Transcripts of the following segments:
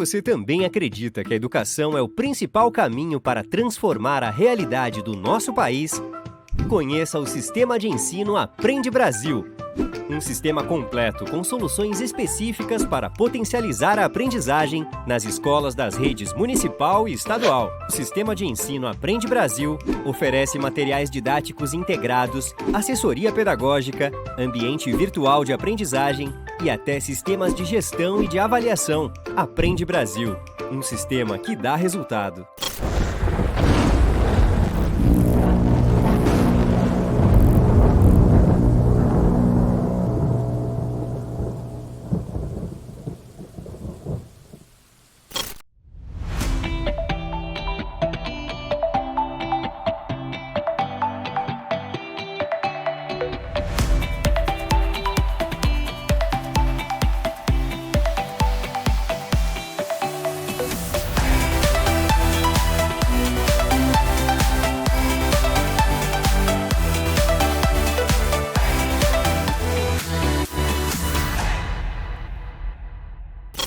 você também acredita que a educação é o principal caminho para transformar a realidade do nosso país, conheça o Sistema de Ensino Aprende Brasil. Um sistema completo com soluções específicas para potencializar a aprendizagem nas escolas das redes municipal e estadual. O Sistema de Ensino Aprende Brasil oferece materiais didáticos integrados, assessoria pedagógica, ambiente virtual de aprendizagem e até sistemas de gestão e de avaliação. Aprende Brasil, um sistema que dá resultado.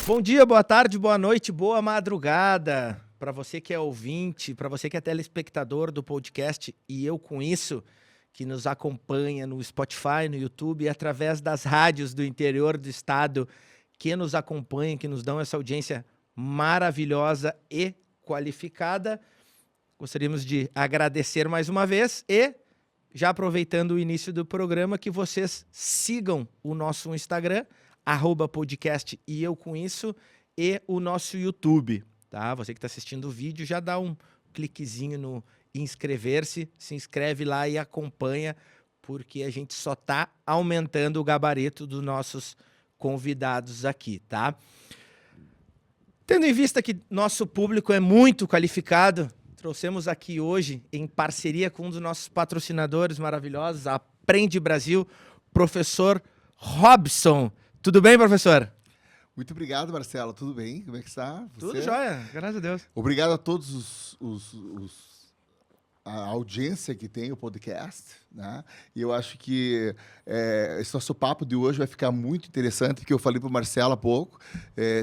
Bom dia, boa tarde, boa noite, boa madrugada. Para você que é ouvinte, para você que é telespectador do podcast e eu com isso, que nos acompanha no Spotify, no YouTube e através das rádios do interior do estado que nos acompanham, que nos dão essa audiência maravilhosa e qualificada. Gostaríamos de agradecer mais uma vez e, já aproveitando o início do programa, que vocês sigam o nosso Instagram, @podcast e eu com isso, e o nosso YouTube, tá? Você que está assistindo o vídeo, já dá um cliquezinho no inscrever-se, se inscreve lá e acompanha, porque a gente só está aumentando o gabarito dos nossos convidados aqui, tá? Tendo em vista que nosso público é muito qualificado, trouxemos aqui hoje, em parceria com um dos nossos patrocinadores maravilhosos, a Aprende Brasil, professor Robson. Tudo bem, professor? Muito obrigado, Marcelo. Tudo bem? Como é que está? Você? Tudo jóia, graças a Deus. Obrigado a todos a audiência que tem o podcast, né? E eu acho que esse nosso papo de hoje vai ficar muito interessante, porque eu falei para o Marcelo há pouco,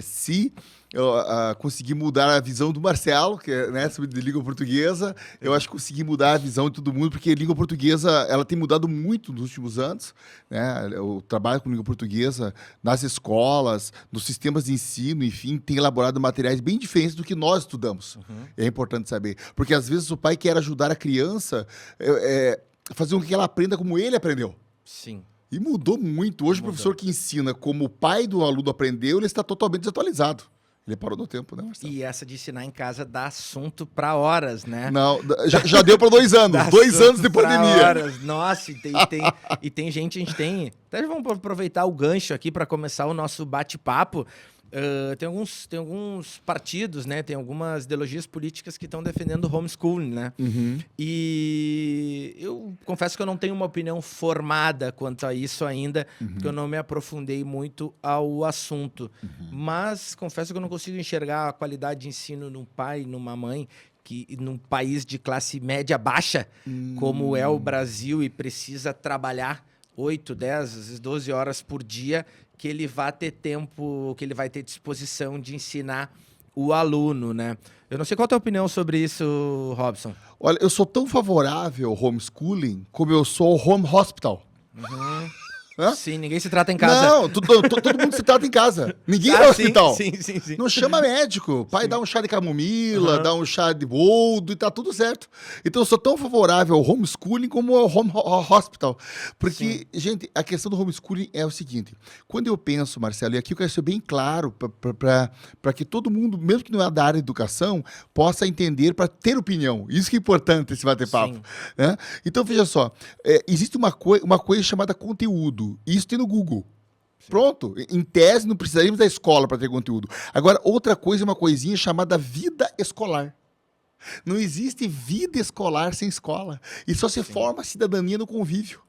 se eu conseguir mudar a visão do Marcelo, que é, né, sobre língua portuguesa, eu acho que consegui mudar a visão de todo mundo, porque a língua portuguesa ela tem mudado muito nos últimos anos, né? Eu trabalho com língua portuguesa nas escolas, nos sistemas de ensino, enfim, tem elaborado materiais bem diferentes do que nós estudamos. Uhum. É importante saber, porque às vezes o pai quer ajudar a criança fazer com que ela aprenda como ele aprendeu. Sim. E mudou muito. Hoje o professor que ensina como o pai do aluno aprendeu, ele está totalmente desatualizado. Ele parou no tempo, né, Marcelo? E essa de ensinar em casa dá assunto para horas, né? Não, já deu para 2 anos. 2 anos de pandemia. Horas. Nossa, e tem gente, a gente tem... Até vamos aproveitar o gancho aqui para começar o nosso bate-papo. Tem alguns partidos, né? Tem algumas ideologias políticas que estão defendendo o homeschooling, né? Uhum. E eu confesso que eu não tenho uma opinião formada quanto a isso ainda, porque eu não me aprofundei muito ao assunto. Uhum. Mas confesso que eu não consigo enxergar a qualidade de ensino num pai, numa mãe, que num país de classe média baixa, como é o Brasil, e precisa trabalhar 8, 10, às vezes 12 horas por dia, que ele vai ter tempo, que ele vai ter disposição de ensinar o aluno, né? Eu não sei qual a tua opinião sobre isso, Robson. Olha, eu sou tão favorável ao homeschooling como eu sou ao home hospital. Uhum. Sim, ninguém se trata em casa. Não, todo mundo se trata em casa. Ninguém vai ao hospital. Sim. Não chama médico. O pai dá um chá de camomila, dá um chá de boldo e tá tudo certo. Então eu sou tão favorável ao homeschooling como ao home hospital. Porque, gente, a questão do homeschooling é o seguinte. Quando eu penso, Marcelo, e aqui eu quero ser bem claro para que todo mundo, mesmo que não é da área de educação, possa entender, para ter opinião. Isso que é importante esse bater-papo. Né? Então, veja só. Existe uma coisa chamada conteúdo. Isso tem no Google. Sim. Pronto. Em tese, não precisaríamos da escola para ter conteúdo. Agora, outra coisa é uma coisinha chamada vida escolar. Não existe vida escolar sem escola. E só se forma a cidadania no convívio.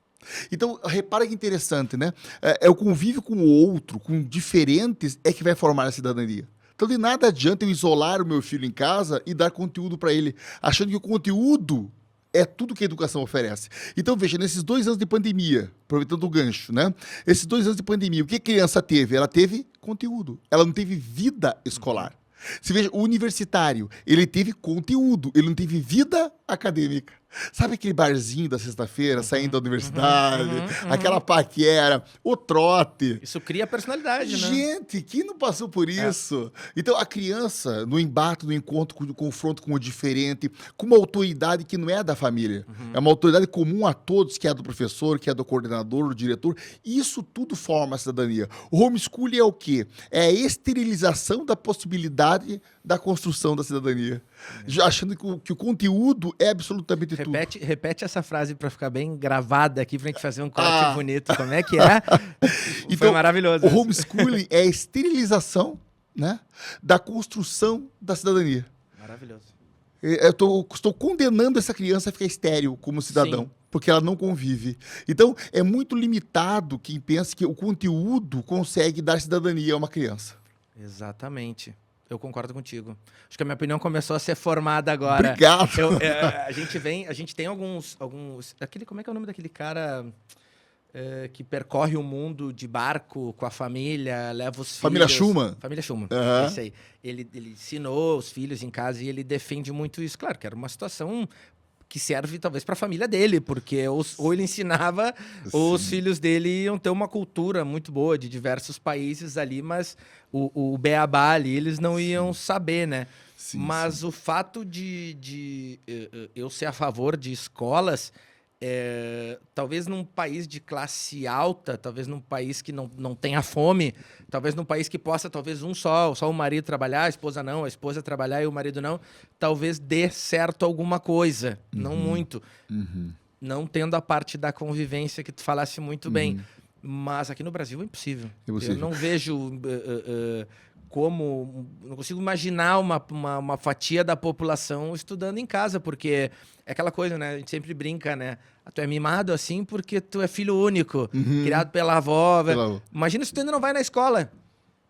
Então, repara que interessante, né? É o convívio com o outro, com diferentes, é que vai formar a cidadania. Então, de nada adianta eu isolar o meu filho em casa e dar conteúdo para ele, achando que o conteúdo é tudo que a educação oferece. Então, veja, nesses 2 anos de pandemia, aproveitando o gancho, né? Esses 2 anos de pandemia, o que a criança teve? Ela teve conteúdo. Ela não teve vida escolar. Você veja, o universitário, ele teve conteúdo, ele não teve vida acadêmica. Sabe aquele barzinho da sexta-feira, saindo da universidade, aquela paquera, o trote. Isso cria personalidade, né? Gente, quem não passou por isso? Então, a criança, no embate, no encontro, no confronto com o diferente, com uma autoridade que não é da família, é uma autoridade comum a todos, que é do professor, que é do coordenador, do diretor, isso tudo forma a cidadania. O homeschooling é o quê? É a esterilização da possibilidade da construção da cidadania. Já achando que o conteúdo é absolutamente tudo. Repete essa frase para ficar bem gravada aqui, pra gente fazer um corte bonito. Como é que é? Então, foi maravilhoso. O homeschooling é a esterilização, né, da construção da cidadania. Maravilhoso. Estou condenando essa criança a ficar estéril como cidadão. Sim. Porque ela não convive. Então, é muito limitado quem pensa que o conteúdo consegue dar cidadania a uma criança. Exatamente. Eu concordo contigo. Acho que a minha opinião começou a ser formada agora. Obrigado. A gente tem alguns como é que é o nome daquele cara que percorre o mundo de barco com a família, leva os filhos... Família Schumann. Família Schumann, Uhum. isso aí. Ele ensinou os filhos em casa e ele defende muito isso. Claro que era uma situação que serve talvez para a família dele, porque ou ele ensinava, ou os filhos dele iam ter uma cultura muito boa de diversos países ali, mas o beabá ali eles não iam saber, né? Sim, mas o fato de eu ser a favor de escolas, talvez num país de classe alta, talvez num país que não tenha fome, talvez num país que possa, talvez só o marido trabalhar, a esposa não, a esposa trabalhar e o marido não, talvez dê certo alguma coisa, não muito. Não tendo a parte da convivência que tu falasse muito bem. Mas aqui no Brasil é impossível. Eu não vejo não consigo imaginar uma fatia da população estudando em casa, porque é aquela coisa, né? A gente sempre brinca, né? Tu é mimado assim porque tu é filho único, criado pela avó. Imagina se tu ainda não vai na escola,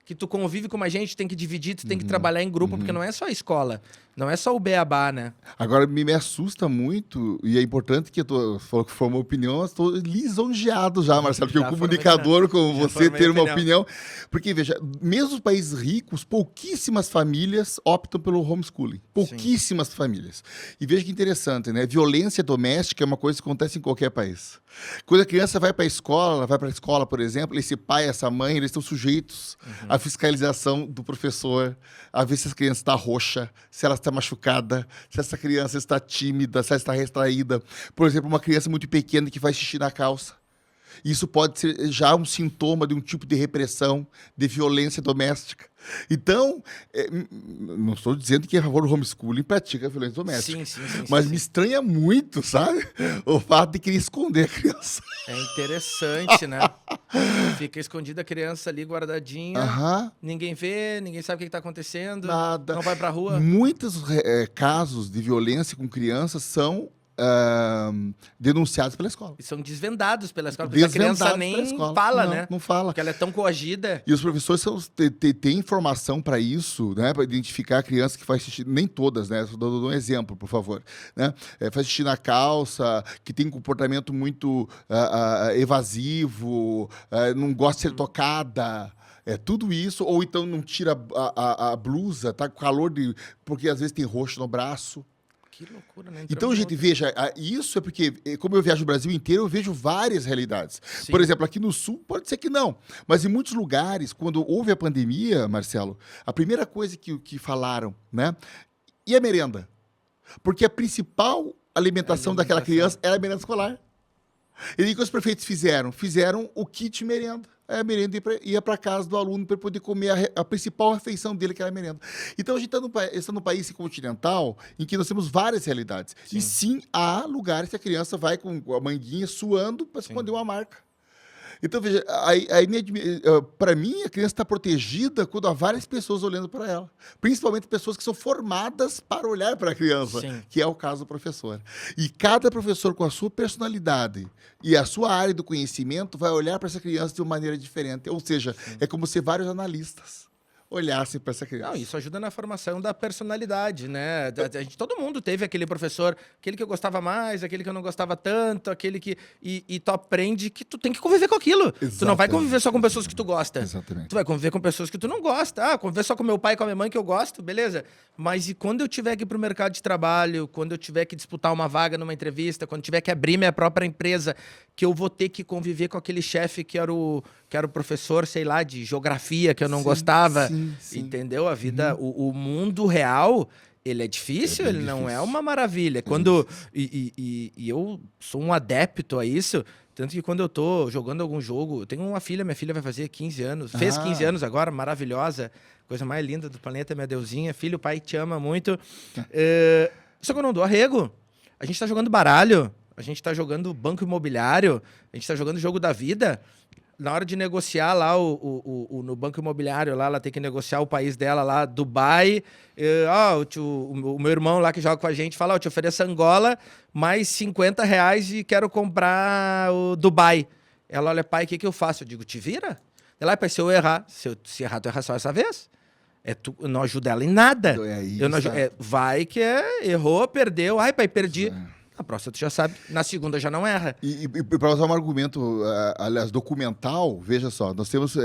que tu convive com uma gente, tem que dividir, tu tem que trabalhar em grupo, porque não é só a escola, não é só o beabá, né? Agora, me assusta muito, e é importante que tu falou que formou opinião, eu estou lisonjeado já, Marcelo, porque o comunicador como você ter uma opinião. Porque, veja, mesmo os países ricos, pouquíssimas famílias optam pelo homeschooling. Pouquíssimas famílias. E veja que interessante, né? Violência doméstica é uma coisa que acontece em qualquer país. Quando a criança vai para a escola, por exemplo, esse pai, essa mãe, eles estão sujeitos à fiscalização do professor, a ver se essa criança está roxa, se ela está machucada, se essa criança está tímida, se ela está retraída. Por exemplo, uma criança muito pequena que faz xixi na calça. Isso pode ser já um sintoma de um tipo de repressão, de violência doméstica. Então, não estou dizendo que a favor do homeschooling pratica violência doméstica. Sim, mas me estranha muito, sabe? O fato de querer esconder a criança. É interessante, né? Fica escondida a criança ali, guardadinha. Ninguém vê, ninguém sabe o que está acontecendo. Nada. Não vai pra rua. Muitos casos de violência com crianças são denunciados pela escola. E são desvendados pela escola, porque a criança nem fala, né? Não fala. Porque ela é tão coagida. E os professores têm informação para isso, né? Para identificar a criança que faz xixi, nem todas, né? Estou dando um exemplo, por favor. Né? Faz xixi na calça, que tem um comportamento muito evasivo, não gosta de ser tocada. Tudo isso, ou então não tira a blusa, tá com calor, porque às vezes tem roxo no braço. Que loucura, né? Então, gente, veja, isso é porque, como eu viajo o Brasil inteiro, eu vejo várias realidades. Sim. Por exemplo, aqui no Sul, pode ser que não. Mas em muitos lugares, quando houve a pandemia, Marcelo, a primeira coisa que falaram, né? E a merenda? Porque a principal alimentação daquela criança era a merenda escolar. E aí o que os prefeitos fizeram? Fizeram o kit merenda. A merenda ia para casa do aluno para poder comer a principal refeição dele, que era a merenda. Então, a gente está num país continental em que nós temos várias realidades. Sim. E sim, há lugares que a criança vai com a manguinha suando para esconder uma marca. Então, veja, para mim, a criança está protegida quando há várias pessoas olhando para ela. Principalmente pessoas que são formadas para olhar para a criança, que é o caso do professor. E cada professor, com a sua personalidade e a sua área do conhecimento, vai olhar para essa criança de uma maneira diferente. Ou seja, é como ser vários analistas olhassem para essa criança. Não, isso ajuda na formação da personalidade, né? Todo mundo teve aquele professor, aquele que eu gostava mais, aquele que eu não gostava tanto, aquele que... E tu aprende que tu tem que conviver com aquilo. Exatamente. Tu não vai conviver só com pessoas que tu gosta. Exatamente. Tu vai conviver com pessoas que tu não gosta. Conviver só com meu pai e com a minha mãe que eu gosto, beleza. Mas e quando eu tiver que ir pro mercado de trabalho, quando eu tiver que disputar uma vaga numa entrevista, quando tiver que abrir minha própria empresa, que eu vou ter que conviver com aquele chefe que era o professor, sei lá, de geografia, que eu não gostava. Sim. Entendeu? A vida, o mundo real, ele é difícil, ele não é uma maravilha. Quando e eu sou um adepto a isso, tanto que quando eu tô jogando algum jogo, eu tenho uma filha, minha filha vai fazer 15 anos, fez 15 anos agora, maravilhosa, coisa mais linda do planeta, minha deusinha, filho, pai, te ama muito. Só que eu não dou arrego. A gente tá jogando baralho, a gente tá jogando banco imobiliário, a gente tá jogando jogo da vida. Na hora de negociar lá no banco imobiliário, lá, ela tem que negociar o país dela lá, Dubai. O meu irmão lá que joga com a gente fala, eu te ofereço Angola, mais R$50 e quero comprar o Dubai. Ela olha, pai, o que eu faço? Eu digo, te vira. Ela, pai, se eu errar, se errar, tu erra só essa vez. Eu não ajudo ela em nada. Vai que errou, perdeu. Ai, pai, perdi. Na próxima tu já sabe, na segunda já não erra. E para usar um argumento, aliás, documental, veja só, nós temos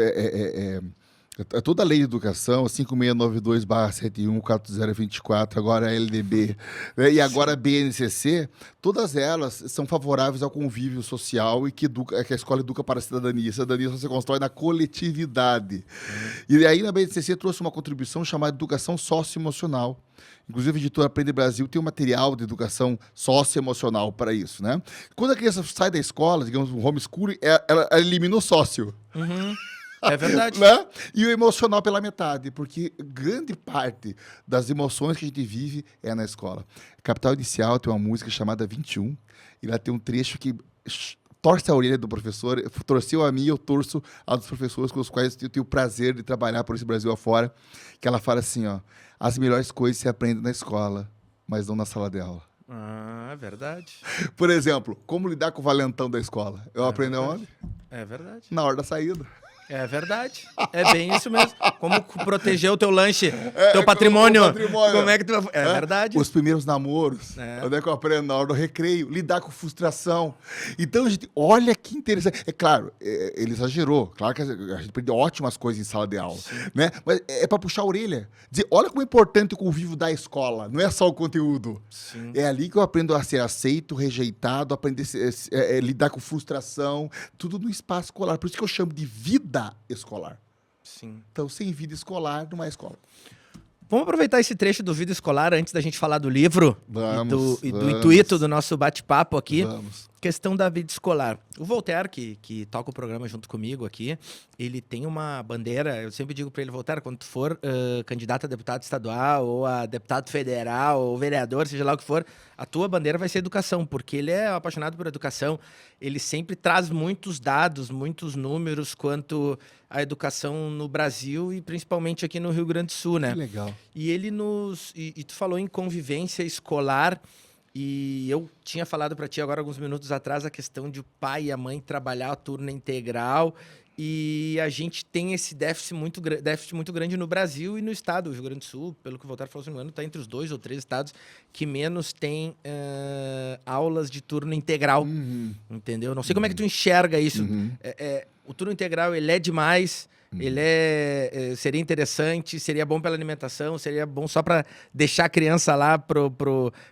toda a lei de educação, 5692/714024, agora a LDB, né, e agora a BNCC, todas elas são favoráveis ao convívio social e que a escola educa para a cidadania. A cidadania só se constrói na coletividade. E aí na BNCC trouxe uma contribuição chamada educação socioemocional. Inclusive, a editora Aprende Brasil tem um material de educação socioemocional para isso, né? Quando a criança sai da escola, digamos, um homeschooling, ela elimina o sócio. É verdade. Né? E o emocional pela metade, porque grande parte das emoções que a gente vive é na escola. Capital Inicial tem uma música chamada 21, e lá tem um trecho que torce a orelha do professor, torceu a mim, eu torço a dos professores com os quais eu tenho o prazer de trabalhar por esse Brasil afora, que ela fala assim, ó, as melhores coisas se aprendem na escola, mas não na sala de aula. É verdade. Por exemplo, como lidar com o valentão da escola? Eu aprendi onde? É verdade. Na hora da saída. É verdade. É bem isso mesmo. Como proteger o teu lanche, teu patrimônio. Como é que tu vai... É verdade. Os primeiros namoros. Onde é que eu aprendo? Na hora do recreio. Lidar com frustração. Então, gente, olha que interessante. É claro, ele exagerou. Claro que a gente aprende ótimas coisas em sala de aula. Né? Mas é para puxar a orelha. Dizer, olha como é importante o convívio da escola. Não é só o conteúdo. Sim. É ali que eu aprendo a ser aceito, rejeitado, aprender a lidar com frustração. Tudo no espaço escolar. Por isso que eu chamo de vida escolar. Sim. Então, sem vida escolar, não é escola. Vamos aproveitar esse trecho do Vida Escolar antes da gente falar do livro vamos. e do intuito do nosso bate-papo aqui. Vamos. Questão da vida escolar. O Voltaire, que toca o programa junto comigo aqui, ele tem uma bandeira, eu sempre digo para ele, Voltaire, quando tu for candidato a deputado estadual, ou a deputado federal, ou vereador, seja lá o que for, a tua bandeira vai ser educação, porque ele é apaixonado por educação, ele sempre traz muitos dados, muitos números quanto à educação no Brasil e principalmente aqui no Rio Grande do Sul, né? Que legal. E ele e tu falou em convivência escolar. E eu tinha falado para ti agora, alguns minutos atrás, a questão de o pai e a mãe trabalhar a turno integral. E a gente tem esse déficit muito grande no Brasil e no estado. O Rio Grande do Sul, pelo que o Voltaire falou, se não me engano, está entre os 2 ou 3 estados que menos tem aulas de turno integral. Entendeu? Não sei como é que tu enxerga isso. O turno integral, ele é demais... Ele seria interessante, seria bom pela alimentação, seria bom só para deixar a criança lá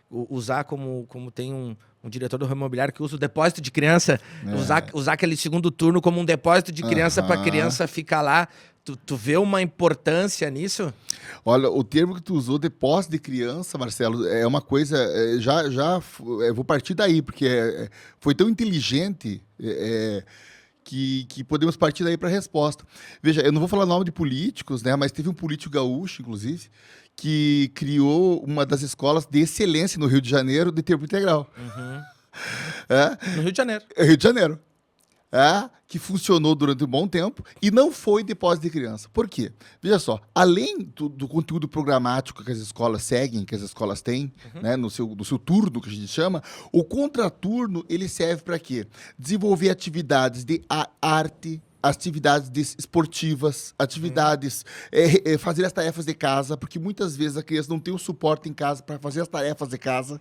usar como tem um diretor do ramo imobiliário que usa o depósito de criança, usar aquele segundo turno como um depósito de criança para a criança ficar lá. Tu vê uma importância nisso? Olha, o termo que tu usou, depósito de criança, Marcelo, é uma coisa... eu vou partir daí, porque foi tão inteligente... Que podemos partir daí para a resposta. Veja, eu não vou falar nome de políticos, né? Mas teve um político gaúcho, inclusive, que criou uma das escolas de excelência no Rio de Janeiro de tempo integral. No Rio de Janeiro. Rio de Janeiro. Que funcionou durante um bom tempo e não foi depósito de criança. Por quê? Veja só, além do conteúdo programático que as escolas seguem, que as escolas têm, né, no seu turno, que a gente chama, o contraturno, ele serve para quê? Desenvolver atividades de arte, atividades esportivas, atividades, fazer as tarefas de casa, porque muitas vezes a criança não tem o suporte em casa para fazer as tarefas de casa.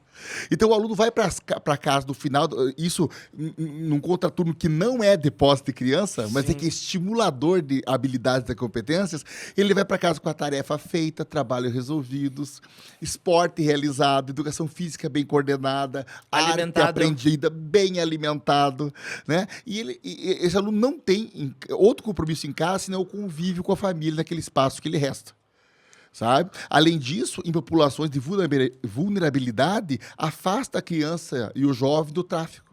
Então o aluno vai para casa no final, isso num contraturno que não é depósito de criança, mas é que é estimulador de habilidades e competências, ele vai para casa com a tarefa feita, trabalhos resolvidos, esporte realizado, educação física bem coordenada, arte aprendida, bem alimentado, né? E esse aluno não tem outro compromisso em casa, senão o convívio com a família naquele espaço que lhe resta. Sabe? Além disso, em populações de vulnerabilidade, afasta a criança e o jovem do tráfico.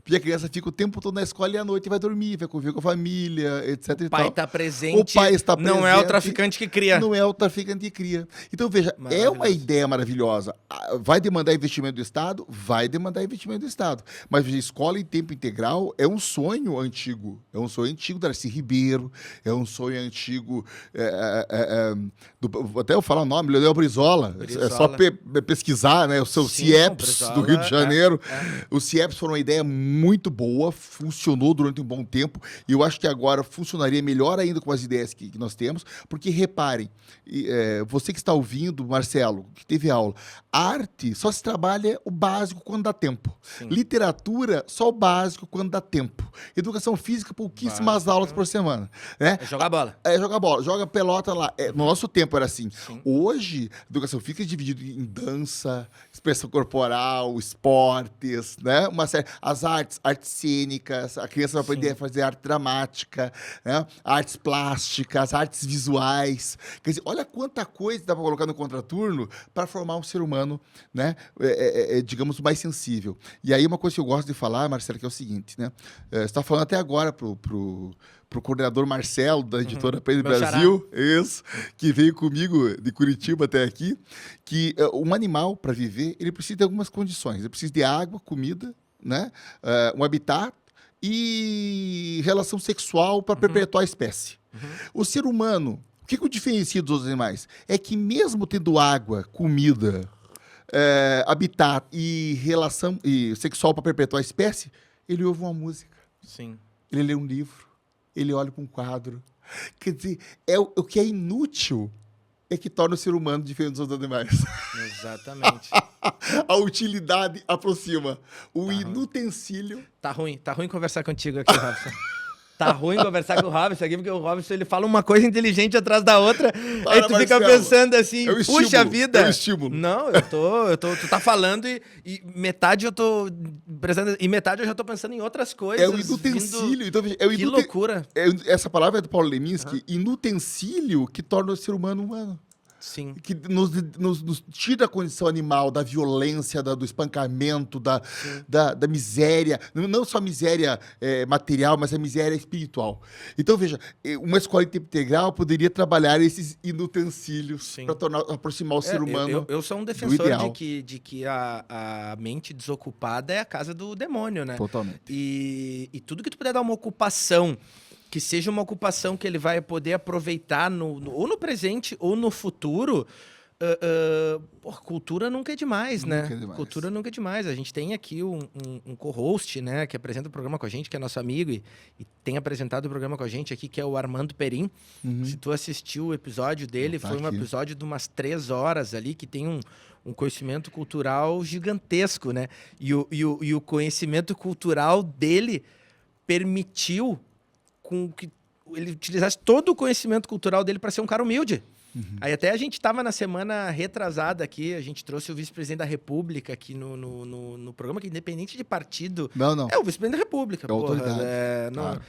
Porque a criança fica o tempo todo na escola e à noite vai dormir, vai conviver com a família, etc. O pai está presente, o pai está presente, não é o traficante que cria. Não é o traficante que cria. Então, veja, é uma ideia maravilhosa. Vai demandar investimento do Estado? Vai demandar investimento do Estado. Mas, veja, escola em tempo integral é um sonho antigo. É um sonho antigo do Darcy Ribeiro, é um sonho antigo... até eu falar o nome, Leonel Brizola. É só pesquisar, né? Os seus CIEPs do Rio de Janeiro. Os CIEPs foram uma ideia muito boa, funcionou durante um bom tempo, e eu acho que agora funcionaria melhor ainda com as ideias que nós temos, porque reparem, você que está ouvindo, Marcelo, que teve aula, arte só se trabalha o básico quando dá tempo. Sim. Literatura, só o básico quando dá tempo. Educação física, pouquíssimas aulas por semana. Né? Jogar bola. Jogar bola, joga pelota lá. No nosso tempo era assim. Sim. Hoje, educação física é dividida em dança, expressão corporal, esportes, né? Uma série, as artes cênicas, a criança vai aprender a fazer arte dramática, né? Artes plásticas, artes visuais. Quer dizer, olha quanta coisa dá para colocar no contraturno para formar um ser humano, né? Digamos, mais sensível. E aí uma coisa que eu gosto de falar, Marcelo, que é o seguinte, né? Você está falando até agora pro coordenador Marcelo, da editora Prende Brasil, isso, que veio comigo de Curitiba até aqui, que um animal, para viver, ele precisa de algumas condições. Ele precisa de água, comida, né? Um habitat e relação sexual para perpetuar a espécie. O ser humano, o que o diferencia dos outros animais? É que mesmo tendo água, comida, habitat e relação sexual para perpetuar a espécie, ele ouve uma música. Sim. Ele lê um livro. Ele olha para um quadro. Quer dizer, o que é inútil é que torna o ser humano diferente dos outros animais. Exatamente. A utilidade aproxima. O inutensílio... Tá ruim conversar contigo aqui, Robson. Tá ruim conversar com o Robson aqui, porque o Robson ele fala uma coisa inteligente atrás da outra, aí tu fica pensando assim, puxa vida. É o estímulo. Não, tu tá falando e metade eu tô prestando, e metade eu já tô pensando em outras coisas. É o inutensílio. Então, que loucura. Essa palavra é do Paulo Leminski, inutensílio que torna o ser humano humano. Sim. Que nos tira a condição animal, da violência, do espancamento, da miséria. Não só a miséria material, mas a miséria espiritual. Então, veja, uma escola em tempo integral poderia trabalhar esses inutensílios para aproximar o ser humano. Eu sou um defensor de que a mente desocupada é a casa do demônio, né? Totalmente. E tudo que tu puder dar uma ocupação, que seja uma ocupação que ele vai poder aproveitar ou no presente ou no futuro. Cultura nunca é demais, né? Cultura nunca é demais. A gente tem aqui um co-host, né, que apresenta o programa com a gente, que é nosso amigo e tem apresentado o programa com a gente aqui, que é o Armando Perim. Se tu assistiu o episódio dele, foi um episódio de umas 3 horas ali, que tem um conhecimento cultural gigantesco, né? E o conhecimento cultural dele permitiu com que ele utilizasse todo o conhecimento cultural dele para ser um cara humilde. Aí até a gente estava na semana retrasada aqui, a gente trouxe o vice-presidente da República aqui no programa, que independente de partido... Não. É o vice-presidente da República, autoridade. Claro.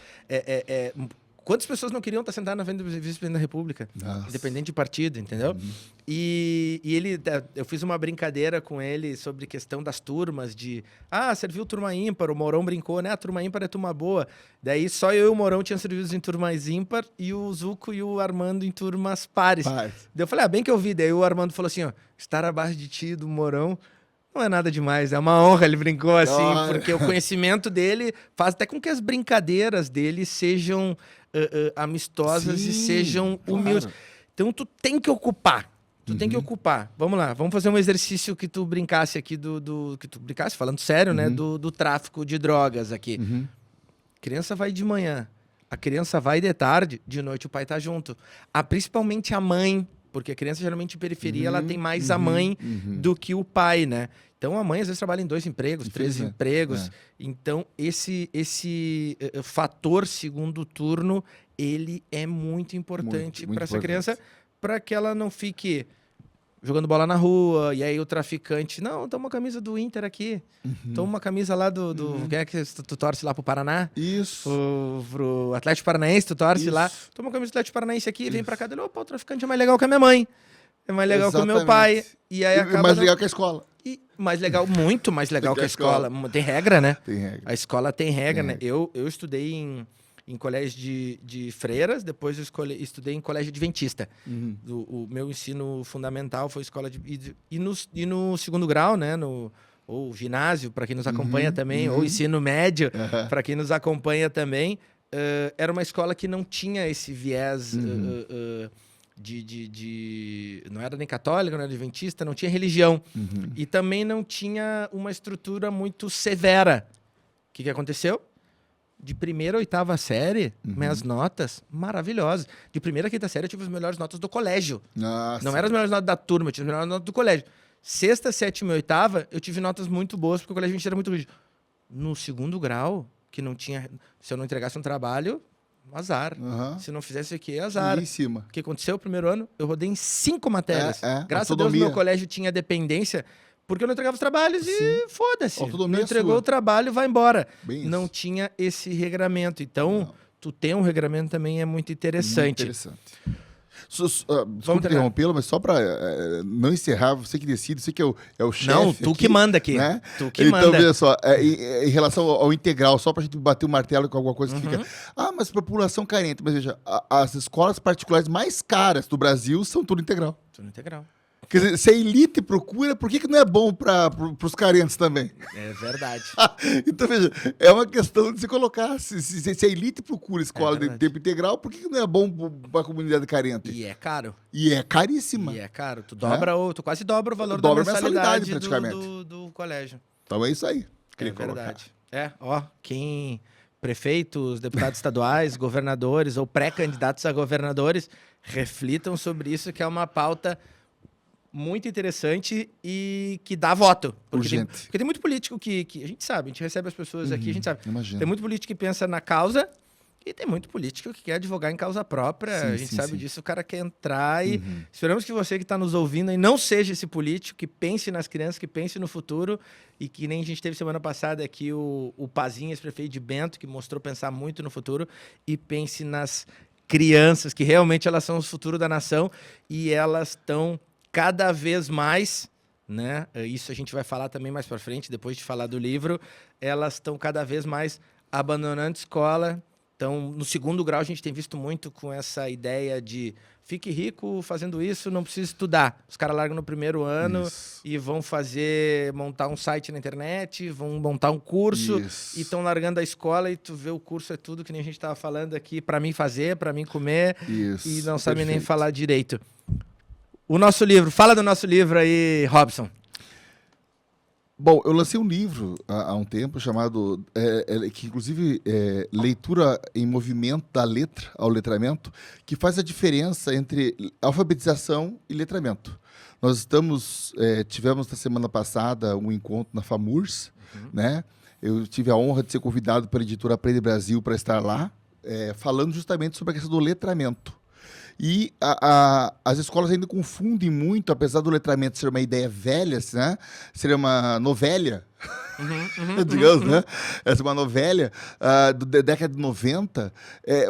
Quantas pessoas não queriam estar sentadas na frente do vice-presidente da República? Nossa. Independente de partido, entendeu? E ele, eu fiz uma brincadeira com ele sobre questão das turmas, serviu turma ímpar, o Mourão brincou, né? A turma ímpar é turma boa. Daí só eu e o Mourão tinham servido em turmas ímpar e o Zuco e o Armando em turmas pares. Daí eu falei, bem que eu vi. Daí o Armando falou assim, estar abaixo de ti, do Mourão, não é nada demais, é uma honra. Ele brincou assim, porque o conhecimento dele faz até com que as brincadeiras dele sejam amistosas e sejam humildes. Então tu tem que ocupar. Tem que ocupar. Vamos lá, vamos fazer um exercício que tu brincasse aqui que tu brincasse, falando sério, né? Do tráfico de drogas aqui. Criança vai de manhã, A criança vai de tarde, de noite o pai tá junto. Principalmente a mãe, porque a criança geralmente em periferia ela tem mais a mãe do que o pai, né? Então a mãe às vezes trabalha em 2 empregos, 3 empregos. Então esse fator segundo turno, ele é muito importante para essa criança, para que ela não fique jogando bola na rua, e aí o traficante, não, toma uma camisa do Inter aqui, toma uma camisa lá do quem é que tu torce lá pro Paraná? Isso. Pro Atlético Paranaense, tu torce lá, toma uma camisa do Atlético Paranaense aqui, vem pra cá, dele, opa, o traficante é mais legal que a minha mãe, é mais legal que o meu pai, e aí acaba... mais legal que a escola. Mais legal, muito mais legal que a escola. Tem regra, né? Tem regra. A escola tem regra, né? Eu estudei em colégio de freiras, depois eu estudei em colégio adventista. O meu ensino fundamental foi escola e no segundo grau, né? Ou ginásio, para quem nos acompanha também, ou ensino médio, para quem nos acompanha também, era uma escola que não tinha esse viés não era nem católica, não era adventista, não tinha religião. E também não tinha uma estrutura muito severa. O que aconteceu? De primeira a 8ª série, minhas notas maravilhosas. De primeira a 5ª série, eu tive as melhores notas do colégio. Nossa. Não eram as melhores notas da turma, eu tive as melhores notas do colégio. 6ª, 7ª e 8ª, eu tive notas muito boas, porque o colégio era muito rígido. No segundo grau, que não tinha... Se eu não entregasse um trabalho, azar. Se não fizesse aqui, azar. Em cima. O que aconteceu no primeiro ano? Eu rodei em 5 matérias. Graças autonomia. a Deus, meu colégio tinha dependência, porque eu não entregava os trabalhos e foda-se. Autonomia não entregou sua. o trabalho, vai embora. Bem isso. Não tinha esse regramento. Então, tu ter um regramento também é muito interessante. Muito interessante. Desculpa interrompê-lo, mas só para não encerrar, você que decide, você que é o chefe. Não, tu aqui, que manda aqui. Né? Tu que então, manda. veja só, em relação ao integral, só para a gente bater o martelo com alguma coisa que fica. Mas população carente. Mas veja, as escolas particulares mais caras do Brasil são tudo integral. Tudo integral. Quer dizer, se a elite procura, por que não é bom para os carentes também? É verdade. Então, veja, é uma questão de se colocar. Se a elite procura escola de tempo integral, por que não é bom para a comunidade carente? E é caro. E é caríssima. E é caro. Tu dobra tu quase dobra o valor dobra da a mensalidade, mensalidade praticamente. do colégio. Então é isso aí. É verdade. Prefeitos, deputados estaduais, governadores ou pré-candidatos a governadores reflitam sobre isso, que é uma pauta muito interessante e que dá voto. Porque tem muito político que a gente sabe, a gente recebe as pessoas aqui, a gente sabe. Imagina. Tem muito político que pensa na causa e tem muito político que quer advogar em causa própria. A gente sabe disso, o cara quer entrar e esperamos que você que está nos ouvindo aí não seja esse político, que pense nas crianças, que pense no futuro e que nem a gente teve semana passada aqui o Pazinho, esse prefeito de Bento, que mostrou pensar muito no futuro e pense nas crianças, que realmente elas são o futuro da nação e elas estão cada vez mais, né? Isso a gente vai falar também mais para frente, depois de falar do livro. Elas estão cada vez mais abandonando escola. Então, no segundo grau, a gente tem visto muito com essa ideia de fique rico fazendo isso, não precisa estudar. Os caras largam no primeiro ano e vão montar um site na internet, vão montar um curso e estão largando a escola e tu vê o curso é tudo, que nem a gente estava falando aqui, para mim fazer, para mim comer e não sabe nem falar direito. O nosso livro, fala do nosso livro aí, Robson. Bom, eu lancei um livro há um tempo chamado, que inclusive é Leitura em Movimento da Letra ao Letramento, que faz a diferença entre alfabetização e letramento. Nós tivemos na semana passada um encontro na FAMURS, né? Eu tive a honra de ser convidado pela editora Aprende Brasil para estar lá, falando justamente sobre a questão do letramento. E as escolas ainda confundem muito, apesar do letramento ser uma ideia velha, né? Seria uma novelha, digamos, né? Essa é uma novelha da década de 90,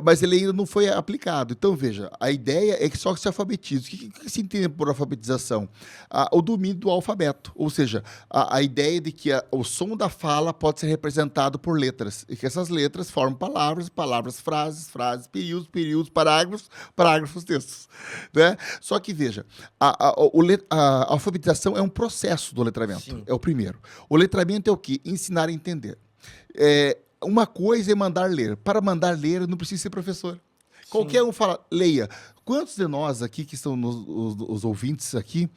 mas ele ainda não foi aplicado. Então, veja, a ideia é que só que se alfabetize. O que se entende por alfabetização? O domínio do alfabeto, ou seja, a ideia de que o som da fala pode ser representado por letras, e que essas letras formam palavras, frases, períodos, parágrafos, textos, né? Só que, veja, a alfabetização é um processo do letramento. Sim. É o primeiro. O letramento é o quê? Ensinar a entender. Uma coisa é mandar ler. Para mandar ler, não precisa ser professor. Sim. Qualquer um fala, leia. Quantos de nós aqui, que são os ouvintes aqui,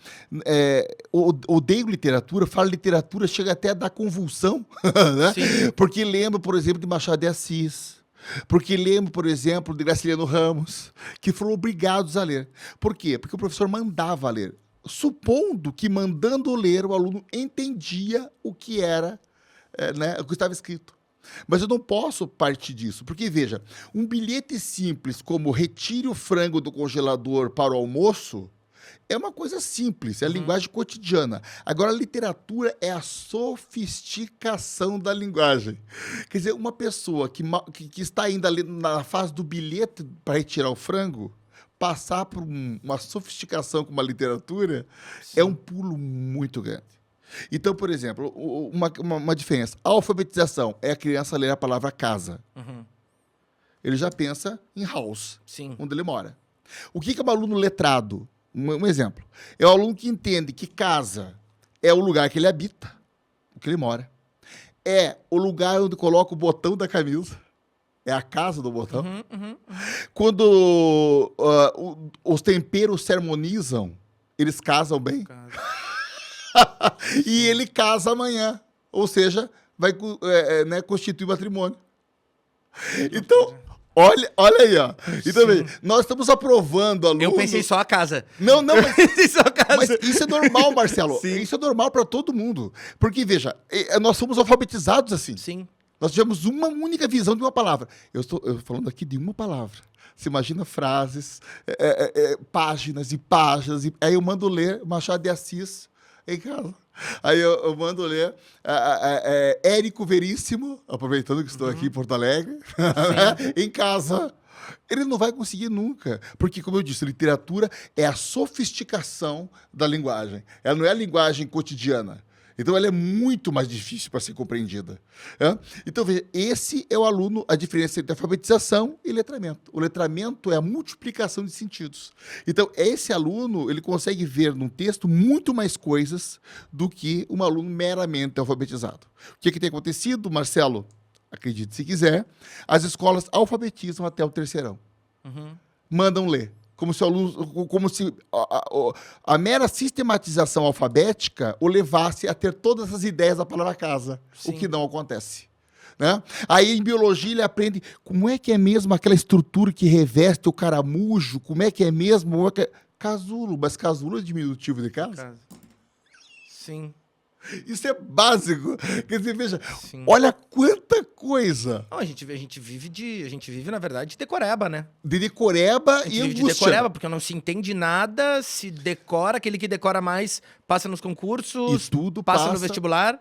odeiam literatura, fala literatura, chega até a dar convulsão, né? Sim. Porque lembra, por exemplo, de Machado de Assis, Porque lembro, por exemplo, de Graciliano Ramos, que foram obrigados a ler. Por quê? Porque o professor mandava ler. Supondo que, mandando ler, o aluno entendia o que era, né, o que estava escrito. Mas eu não posso partir disso, porque, veja, um bilhete simples como retire o frango do congelador para o almoço é uma coisa simples, é a linguagem cotidiana. Agora, a literatura é a sofisticação da linguagem. Quer dizer, uma pessoa que está ainda ali na fase do bilhete para retirar o frango, passar por uma sofisticação com uma literatura, é um pulo muito grande. Então, por exemplo, uma diferença. A alfabetização é a criança ler a palavra casa. Ele já pensa em house, onde ele mora. O que é um aluno letrado? Um exemplo. É o aluno que entende que casa é o lugar que ele habita, o que ele mora. É o lugar onde coloca o botão da camisa. É a casa do botão. Quando os temperos se harmonizam, eles casam bem. E ele casa amanhã. Ou seja, vai constituir matrimônio. Então, olha aí, ó. Então, nós estamos aprovando alunos. Eu pensei só a casa. Não, mas, só a casa. mas isso é normal, Marcelo. Sim. Isso é normal para todo mundo. Porque, veja, nós somos alfabetizados assim. Sim. Nós tivemos uma única visão de uma palavra. Eu estou falando aqui de uma palavra. Você imagina frases, páginas e páginas. Aí eu mando ler Machado de Assis em casa. Aí eu mando ler Érico Veríssimo, aproveitando que estou aqui em Porto Alegre, né, em casa. Ele não vai conseguir nunca. Porque, como eu disse, literatura é a sofisticação da linguagem. Ela não é a linguagem cotidiana. Então, ela é muito mais difícil para ser compreendida. Então, veja, esse é o aluno, a diferença entre alfabetização e letramento. O letramento é a multiplicação de sentidos. Então, esse aluno, ele consegue ver num texto muito mais coisas do que um aluno meramente alfabetizado. O que tem acontecido, Marcelo? Acredite se quiser, as escolas alfabetizam até o terceirão. Mandam ler. Como se a mera sistematização alfabética o levasse a ter todas as ideias da palavra casa, o que não acontece. Né? Aí, em biologia, ele aprende como é que é mesmo aquela estrutura que reveste o caramujo, como é que é mesmo... Casulo, mas casulo é diminutivo de casa? Sim. Isso é básico. Quer dizer, veja, olha quanta coisa. Não, a gente vive, na verdade, de decoreba, né? De decoreba e angústia. De decoreba, porque não se entende nada, se decora, aquele que decora mais passa nos concursos, e tudo passa no vestibular.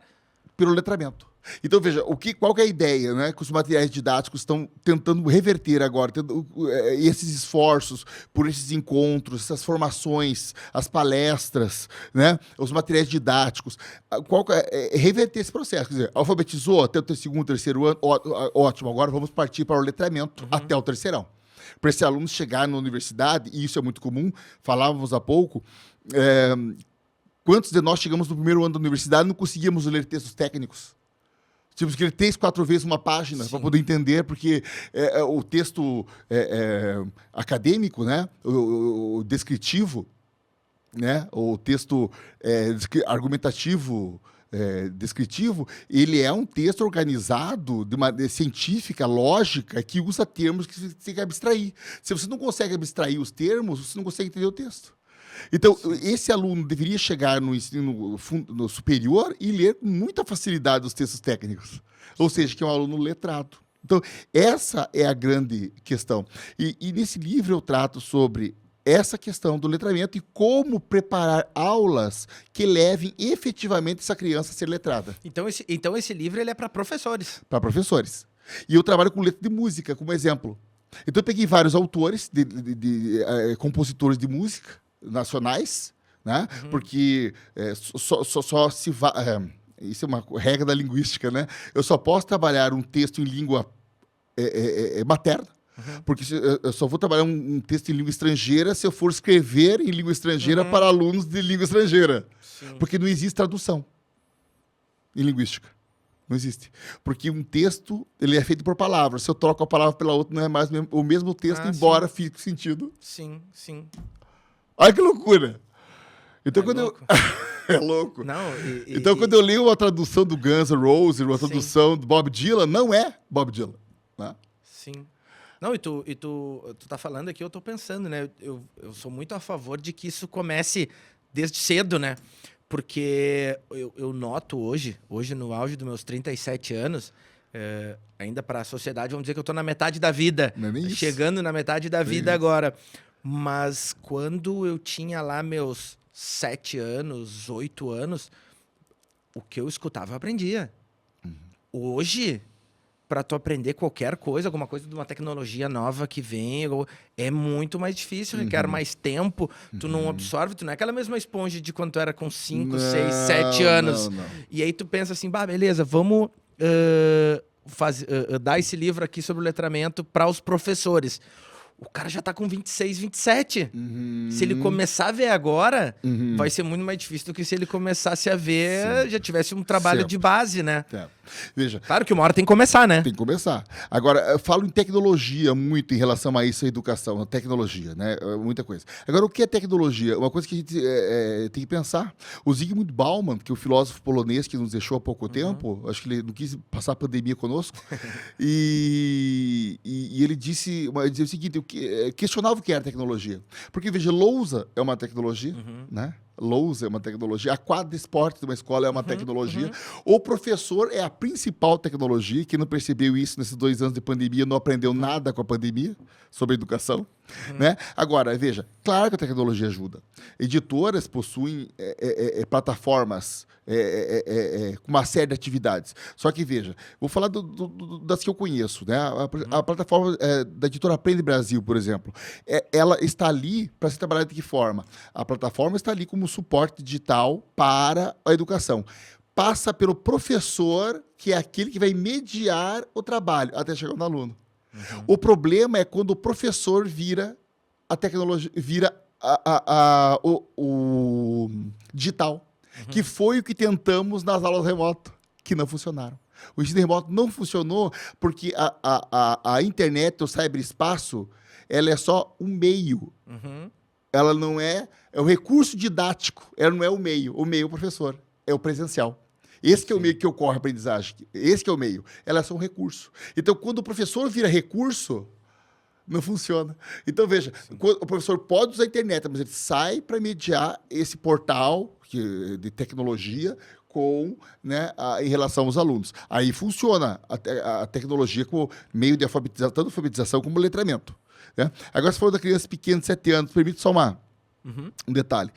Pelo letramento. Então, veja, qual que é a ideia, né, que os materiais didáticos estão tentando reverter agora, esses esforços por esses encontros, essas formações, as palestras, né, os materiais didáticos, reverter esse processo. Quer dizer, alfabetizou até o segundo, terceiro ano, ótimo, agora vamos partir para o letramento até o terceirão. Para esse aluno chegar na universidade, e isso é muito comum, falávamos há pouco, quantos de nós chegamos no primeiro ano da universidade e não conseguíamos ler textos técnicos? Tivemos que ler 3, 4 vezes uma página para poder entender, porque o texto acadêmico, né, o descritivo, né, o texto argumentativo, descritivo, ele é um texto organizado, científica, lógica, que usa termos que você tem que abstrair. Se você não consegue abstrair os termos, você não consegue entender o texto. Então, esse aluno deveria chegar no ensino superior e ler com muita facilidade os textos técnicos. Ou seja, que é um aluno letrado. Então, essa é a grande questão. E nesse livro eu trato sobre essa questão do letramento e como preparar aulas que levem efetivamente essa criança a ser letrada. Então esse livro ele é para professores. Para professores. E eu trabalho com letra de música, como exemplo. Então, eu peguei vários autores, compositores de música, nacionais, né? Porque só se vai... isso é uma regra da linguística, né? Eu só posso trabalhar um texto em língua materna, porque eu só vou trabalhar um texto em língua estrangeira se eu for escrever em língua estrangeira para alunos de língua estrangeira. Sim. Porque não existe tradução em linguística. Não existe. Porque um texto, ele é feito por palavras. Se eu troco a palavra pela outra, não é mais o mesmo texto, embora fique sentido. Sim, sim. Olha que loucura! Então, é louco. Não, então, quando eu leio a tradução do Guns N' Roses, ou a tradução do Bob Dylan, não é Bob Dylan. Né? Sim. Não, e tu tá falando aqui, eu tô pensando, né? Eu sou muito a favor de que isso comece desde cedo, né? Porque eu noto hoje no auge dos meus 37 anos, ainda para a sociedade, vamos dizer que eu tô na metade da vida. Não é nem isso. Chegando na metade da vida agora. Mas quando eu tinha lá meus 7 anos, 8 anos, o que eu escutava eu aprendia. Hoje, para tu aprender qualquer coisa, alguma coisa de uma tecnologia nova que vem, é muito mais difícil, requer mais tempo, tu não absorve, tu não é aquela mesma esponja de quando tu era com 5, 6, 7 anos. Não. E aí tu pensa assim, beleza, vamos dar esse livro aqui sobre o letramento para os professores. O cara já tá com 26, 27. Se ele começar a ver agora, vai ser muito mais difícil do que se ele começasse a ver, já tivesse um trabalho de base, né? Veja. Claro que uma hora tem que começar, né? Tem que começar. Agora, eu falo em tecnologia muito em relação a isso, a educação, a tecnologia, né? Muita coisa. Agora, o que é tecnologia? Uma coisa que a gente tem que pensar. O Zygmunt Bauman, que é o filósofo polonês que nos deixou há pouco tempo, acho que ele não quis passar a pandemia conosco, e ele dizia o seguinte, questionava o que era tecnologia. Porque, veja, lousa é uma tecnologia, né? Lousa é uma tecnologia, a quadra de esporte de uma escola é uma tecnologia, o professor é a principal tecnologia. Quem não percebeu isso nesses 2 anos de pandemia não aprendeu nada com a pandemia sobre educação, né? Agora, veja, claro que a tecnologia ajuda. Editoras possuem plataformas com uma série de atividades. Só que, veja, vou falar das que eu conheço, né? A plataforma da editora Aprende Brasil, por exemplo, ela está ali para ser trabalhada de que forma? A plataforma está ali como suporte digital para a educação. Passa pelo professor, que é aquele que vai mediar o trabalho até chegar no aluno. O problema é quando o professor vira a tecnologia, vira o digital, que foi o que tentamos nas aulas remoto, que não funcionaram. O ensino remoto não funcionou porque a internet, o ciberespaço, ela é só um meio. Ela não é o recurso didático, ela não é o meio é o professor, é o presencial. Esse que é o meio que ocorre a aprendizagem, esse que é o meio. Ela é só um recurso. Então, quando o professor vira recurso, não funciona. Então, veja, o professor pode usar a internet, mas ele sai para mediar esse portal de tecnologia em relação aos alunos. Aí funciona a tecnologia como meio de alfabetização, tanto alfabetização como letramento. Né? Agora, se for da criança pequena de 7 anos, permite só um detalhe.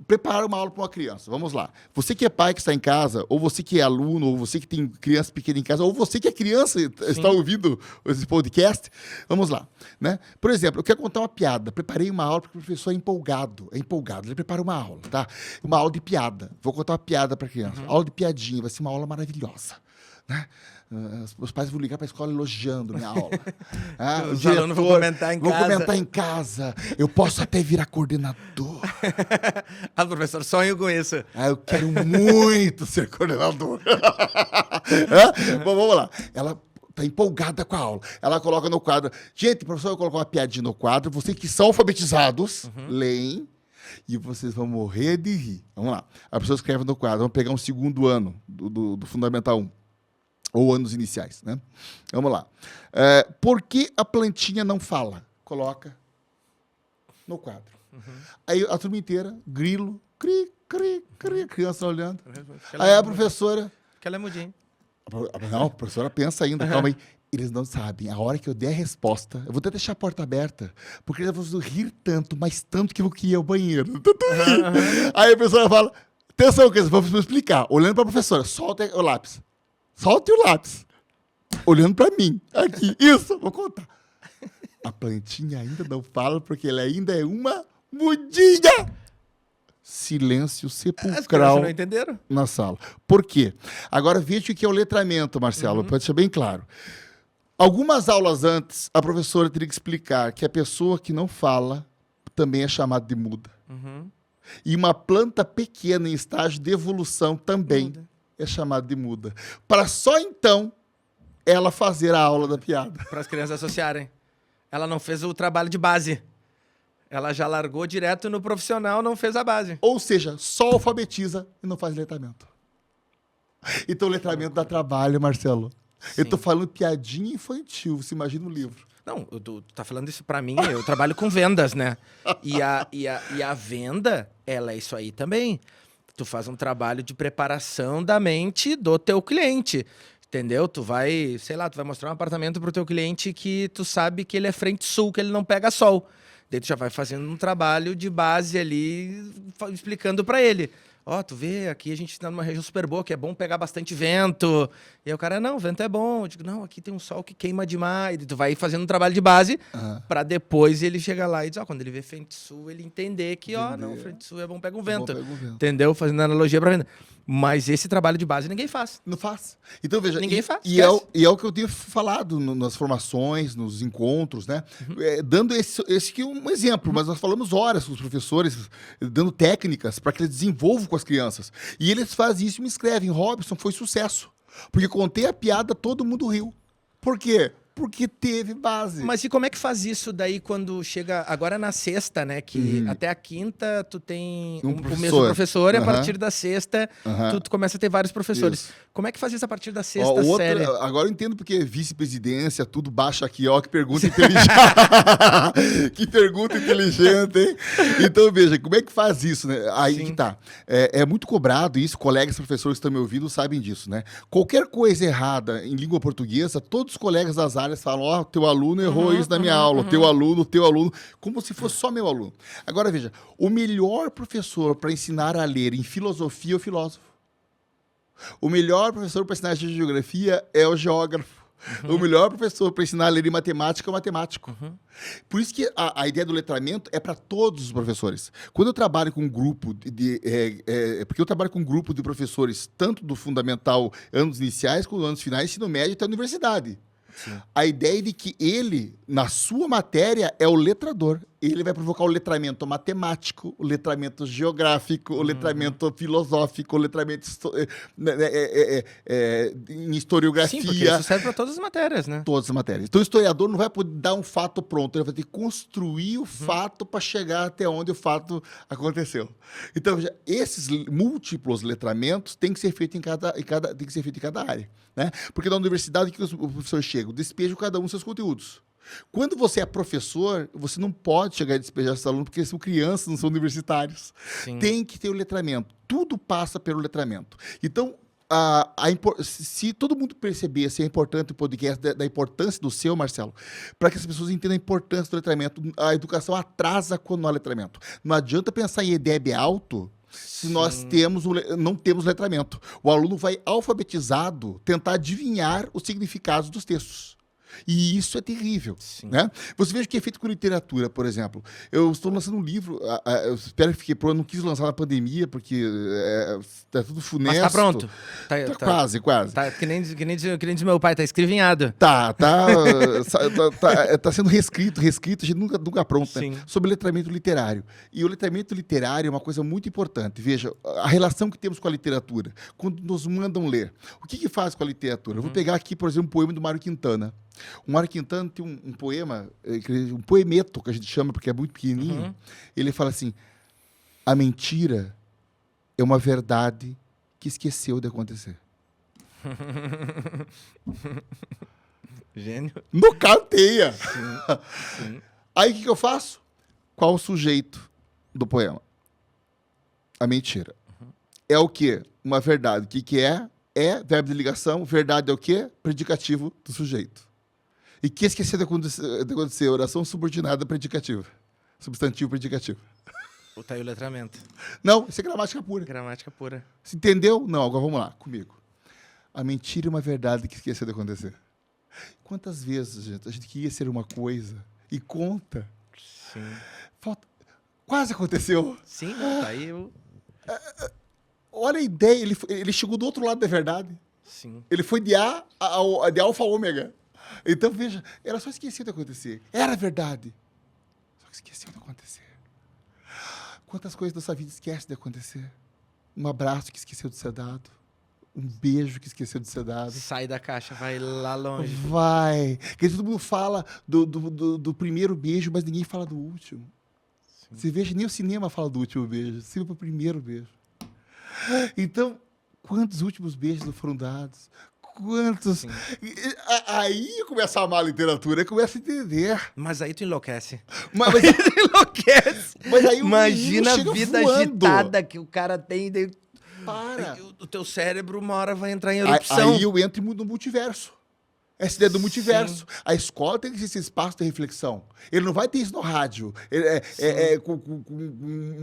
Preparar uma aula para uma criança. Vamos lá. Você que é pai que está em casa, ou você que é aluno, ou você que tem criança pequena em casa, ou você que é criança e está ouvindo esse podcast, vamos lá. Né? Por exemplo, eu quero contar uma piada. Preparei uma aula porque o professor é empolgado. Ele prepara uma aula, tá? Uma aula de piada. Vou contar uma piada para a criança. Aula de piadinha. Vai ser uma aula maravilhosa. Né? Os pais vão ligar para a escola elogiando minha aula. Os alunos vão comentar em casa. Vão comentar em casa. Eu posso até virar coordenador. Professor, sonho com isso. Eu quero muito ser coordenador. Bom, vamos lá. Ela está empolgada com a aula. Ela coloca no quadro. Gente, o professor colocou uma piadinha no quadro. Vocês que são alfabetizados, leem. E vocês vão morrer de rir. Vamos lá. A pessoa escreve no quadro. Vamos pegar um segundo ano do Fundamental 1. Ou anos iniciais, né? Vamos lá. Por que a plantinha não fala? Coloca no quadro. Aí a turma inteira, grilo, cri, cri, cri, a criança olhando. Aí a professora... Que ela é mudinha. Não, a professora pensa ainda, calma aí. Eles não sabem. A hora que eu der a resposta, eu vou até deixar a porta aberta, porque eles vão rir tanto, mas tanto que eu vou ir ao banheiro. Aí a professora fala, atenção, que vamos explicar. Olhando para a professora, solta o lápis. Solte o lápis. Olhando para mim. Aqui. Isso. Vou contar. A plantinha ainda não fala porque ela ainda é uma mudinha. Silêncio sepulcral. Não entenderam? Na sala. Por quê? Agora veja o que é o letramento, Marcelo. Pode ser bem claro. Algumas aulas antes, a professora teria que explicar que a pessoa que não fala também é chamada de muda. E uma planta pequena em estágio de evolução também é chamada de muda. Para só então ela fazer a aula da piada. Para as crianças associarem. Ela não fez o trabalho de base. Ela já largou direto no profissional, não fez a base. Ou seja, só alfabetiza e não faz letramento. Então, letramento dá trabalho, Marcelo. Eu tô Sim. falando piadinha infantil, você imagina um livro. Não, tu tá falando isso pra mim, eu trabalho com vendas, né? E a venda, ela é isso aí também. Tu faz um trabalho de preparação da mente do teu cliente, entendeu? Tu vai, sei lá, tu vai mostrar um apartamento pro teu cliente que tu sabe que ele é frente sul, que ele não pega sol. Daí tu já vai fazendo um trabalho de base ali, explicando pra ele. Ó, tu vê, aqui a gente tá numa região super boa, que é bom pegar bastante vento. E aí o cara, não, vento é bom. Eu digo, não, aqui tem um sol que queima demais. E tu vai fazendo um trabalho de base pra depois ele chegar lá e dizer, ó, quando ele vê frente sul, ele entender que, ó, não, frente sul é bom, pega um vento. Pega um vento. Entendeu? Fazendo analogia pra venda. Mas esse trabalho de base ninguém faz. Não faz. Então, veja. Ninguém faz, E é, esquece. e é o que eu tenho falado nas formações, nos encontros, né? Dando esse aqui um exemplo, mas nós falamos horas com os professores, dando técnicas para que eles desenvolvam com as crianças. E eles fazem isso e me escrevem. Robson, foi sucesso. Porque contei a piada, todo mundo riu. Por quê? Porque teve base. Mas e como é que faz isso daí quando chega agora na sexta, né? Que até a quinta tu tem Um o mesmo professor. professor e a Aham. partir da sexta tu começa a ter vários professores. Isso. Como é que faz isso a partir da Ó, sexta série? agora eu entendo porque vice-presidência, tudo baixa aqui, ó, que pergunta inteligente. Que pergunta inteligente, hein? Então, veja, como é que faz isso, né? Aí Sim. que tá. É muito cobrado isso, colegas professores que estão me ouvindo sabem disso, né? Qualquer coisa errada em língua portuguesa, todos os colegas das áreas falam, ó, teu aluno errou isso na minha aula, teu aluno, como se fosse só meu aluno. Agora, veja, o melhor professor para ensinar a ler em filosofia é o filósofo. O melhor professor para ensinar geografia é o geógrafo. O melhor professor para ensinar a ler em matemática é o matemático. Por isso que a ideia do letramento é para todos os professores. Quando eu trabalho com um grupo porque eu trabalho com um grupo de professores, tanto do fundamental, anos iniciais, como anos finais, ensino médio até a universidade. Sim. A ideia de que ele, na sua matéria, é o letrador. Ele vai provocar o letramento matemático, o letramento geográfico, o letramento filosófico, o letramento em historiografia. Sim, porque isso serve para todas as matérias, né? Todas as matérias. Então, o historiador não vai poder dar um fato pronto, ele vai ter que construir o fato para chegar até onde o fato aconteceu. Então, veja, esses múltiplos letramentos têm que ser feitos tem que ser feito em cada área. Né? Porque na universidade, o que o professor chega? Despeja cada um dos seus conteúdos. Quando você é professor, você não pode chegar e despejar seus alunos, porque eles são crianças, não são universitários. Sim. Tem que ter o letramento. Tudo passa pelo letramento. Então, se todo mundo percebesse a importância do podcast, da importância do seu, Marcelo, para que as pessoas entendam a importância do letramento, a educação atrasa quando não há letramento. Não adianta pensar em EDEB alto se nós não temos letramento. O aluno vai alfabetizado tentar adivinhar os significados dos textos. E isso é terrível. Né? Você veja o que é feito com literatura, por exemplo. Eu estou lançando um livro, eu espero que fique pronto, eu não quis lançar na pandemia, porque está tudo funesto. Mas tá pronto. Quase. Tá, que nem diz meu pai, tá escrevinhado. Tá sendo reescrito, a gente nunca pronto, né? Sobre letramento literário. E o letramento literário é uma coisa muito importante. Veja, a relação que temos com a literatura. Quando nos mandam ler, o que faz com a literatura? Eu vou pegar aqui, por exemplo, um poema do Mário Quintana. O Mário Quintana tem um poema, um poemeto, que a gente chama, porque é muito pequenininho. Ele fala assim, a mentira é uma verdade que esqueceu de acontecer. Gênio. Nocauteia! Sim. Aí o que eu faço? Qual o sujeito do poema? A mentira. É o quê? Uma verdade. O que é? É verbo de ligação. Verdade é o quê? Predicativo do sujeito. E que esqueceu de acontecer? Oração subordinada predicativa. Substantivo predicativo. Tá aí o letramento. Não, isso é gramática pura. Gramática pura. Você entendeu? Não, agora vamos lá, comigo. A mentira é uma verdade que esqueceu de acontecer. Quantas vezes, gente, a gente queria ser uma coisa e conta. Sim. Quase aconteceu. Sim, tá aí Olha a ideia, ele chegou do outro lado da verdade. Sim. Ele foi de A de alfa a ômega. Então, veja, ela só esqueceu de acontecer. Era verdade. Só que esqueceu de acontecer. Quantas coisas da sua vida esquece de acontecer? Um abraço que esqueceu de ser dado. Um beijo que esqueceu de ser dado. Sai da caixa, vai lá longe. Vai. Porque todo mundo fala do primeiro beijo, mas ninguém fala do último. Sim. Você veja, nem o cinema fala do último beijo. Sempre o primeiro beijo. Então, quantos últimos beijos não foram dados? quantos. Sim. Aí começa a amar a literatura, aí começa a entender. Mas aí tu enlouquece. Mas, Tu enlouquece. mas aí o Imagina a menino chega vida voando. agitada que o cara tem. Para. O teu cérebro uma hora vai entrar em erupção. Aí eu entro no multiverso. Essa ideia do multiverso. A escola tem que ser esse espaço de reflexão. Ele não vai ter isso no rádio. Com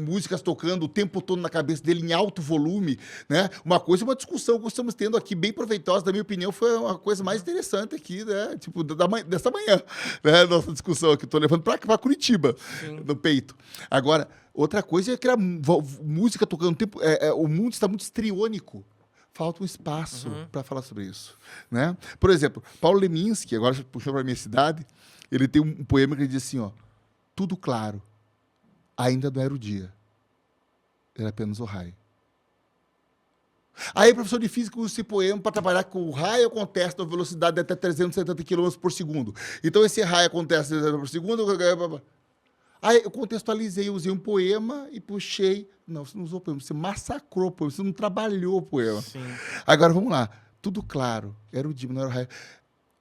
músicas tocando o tempo todo na cabeça dele em alto volume. Né? Uma coisa, uma discussão que estamos tendo aqui, bem proveitosa, na minha opinião, foi uma coisa mais interessante aqui, né? Tipo, dessa manhã. Né? Nossa discussão aqui. Estou levando para Curitiba, no peito. Agora, outra coisa é que a música tocando o tempo. O mundo está muito estriônico. Falta um espaço para falar sobre isso. Né? Por exemplo, Paulo Leminski, agora puxou para a minha cidade, ele tem um poema que ele diz assim, ó, tudo claro, ainda não era o dia, era apenas o raio. Aí, professor de física usa esse poema para trabalhar com o raio acontece na velocidade de até 370 km por segundo. Então, esse raio acontece 370 por segundo... Aí eu contextualizei, usei um poema e puxei. Não, você não usou o poema, você massacrou o poema, você não trabalhou o poema. Sim. Agora, vamos lá. Tudo claro. Era o dia, não era o raio.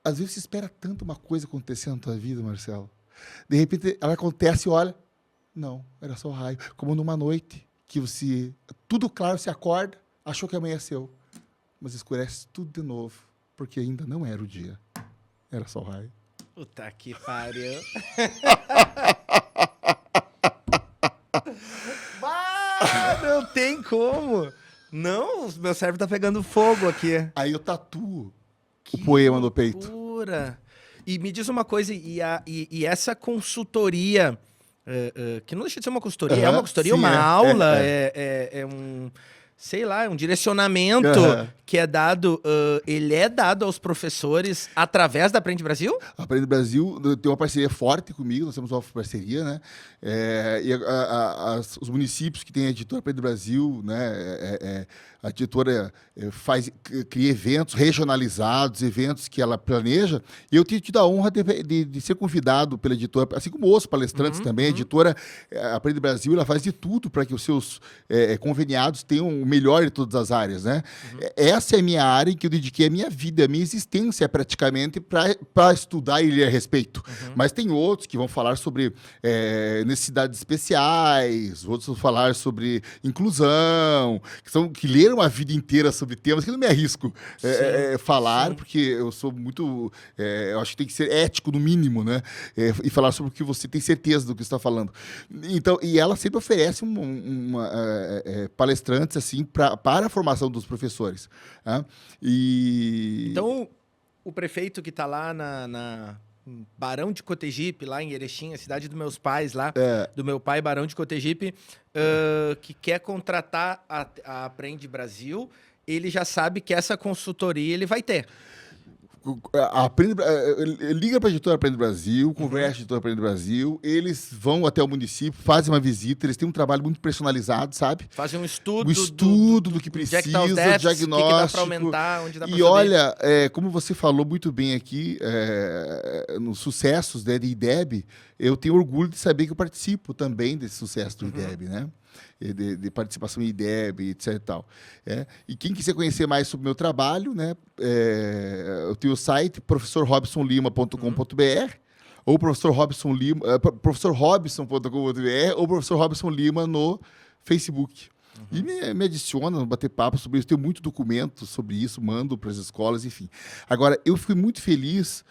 Às vezes você espera tanto uma coisa acontecer na tua vida, Marcelo. De repente, ela acontece e olha. Não, era só o raio. Como numa noite que você... Tudo claro, você acorda, achou que amanheceu. Mas escurece tudo de novo, porque ainda não era o dia. Era só o raio. Puta que pariu. Não tem como. Não, o meu cérebro tá pegando fogo aqui. Aí eu tatuo o poema no peito. Loucura. E me diz uma coisa, e essa consultoria, que não deixa de ser uma consultoria, é uma consultoria, sim, uma aula, é um... sei lá, é um direcionamento que é dado, ele é dado aos professores através da Aprende Brasil? A Aprende Brasil tem uma parceria forte comigo, nós temos uma parceria, né? Os municípios que têm a editora Aprende Brasil, né? A editora cria eventos regionalizados, eventos que ela planeja, e eu tenho tido a honra de ser convidado pela editora, assim como outros palestrantes também. A editora Aprende Brasil, ela faz de tudo para que os seus conveniados tenham o melhor de todas as áreas, né? Essa é a minha área em que eu dediquei a minha vida, a minha existência praticamente para estudar e ler a respeito. Mas tem outros que vão falar sobre necessidades especiais, outros vão falar sobre inclusão, que leram a vida inteira sobre temas que eu não me arrisco falar, porque eu sou muito... eu acho que tem que ser ético, no mínimo, né? E falar sobre o que você tem certeza do que está falando. Então, e ela sempre oferece palestrantes assim, para a formação dos professores. Né? Então, o prefeito que está lá na Barão de Cotegipe, lá em Erechim, a cidade dos meus pais lá, do meu pai, Barão de Cotegipe, que quer contratar a Aprende Brasil, ele já sabe que essa consultoria ele vai ter. Liga para a editora Aprende Brasil, conversa com a editora Aprende Brasil, eles vão até o município, fazem uma visita, eles têm um trabalho muito personalizado, sabe? Fazem um estudo, do que precisa, onde é que tá os déficits, diagnóstico. O que dá para aumentar, onde dá para E olha, como você falou muito bem aqui, nos sucessos de IDEB, eu tenho orgulho de saber que eu participo também desse sucesso do IDEB, né? De participação em IDEB, etc. E tal. E quem quiser conhecer mais sobre o meu trabalho, né, eu tenho o site professorrobsonlima.com.br ou professorrobson.com.br ou Professor Robson Lima no Facebook. E me adiciona, bater papo sobre isso. Tenho muito documento sobre isso, mando para as escolas, enfim. Agora, eu fui muito feliz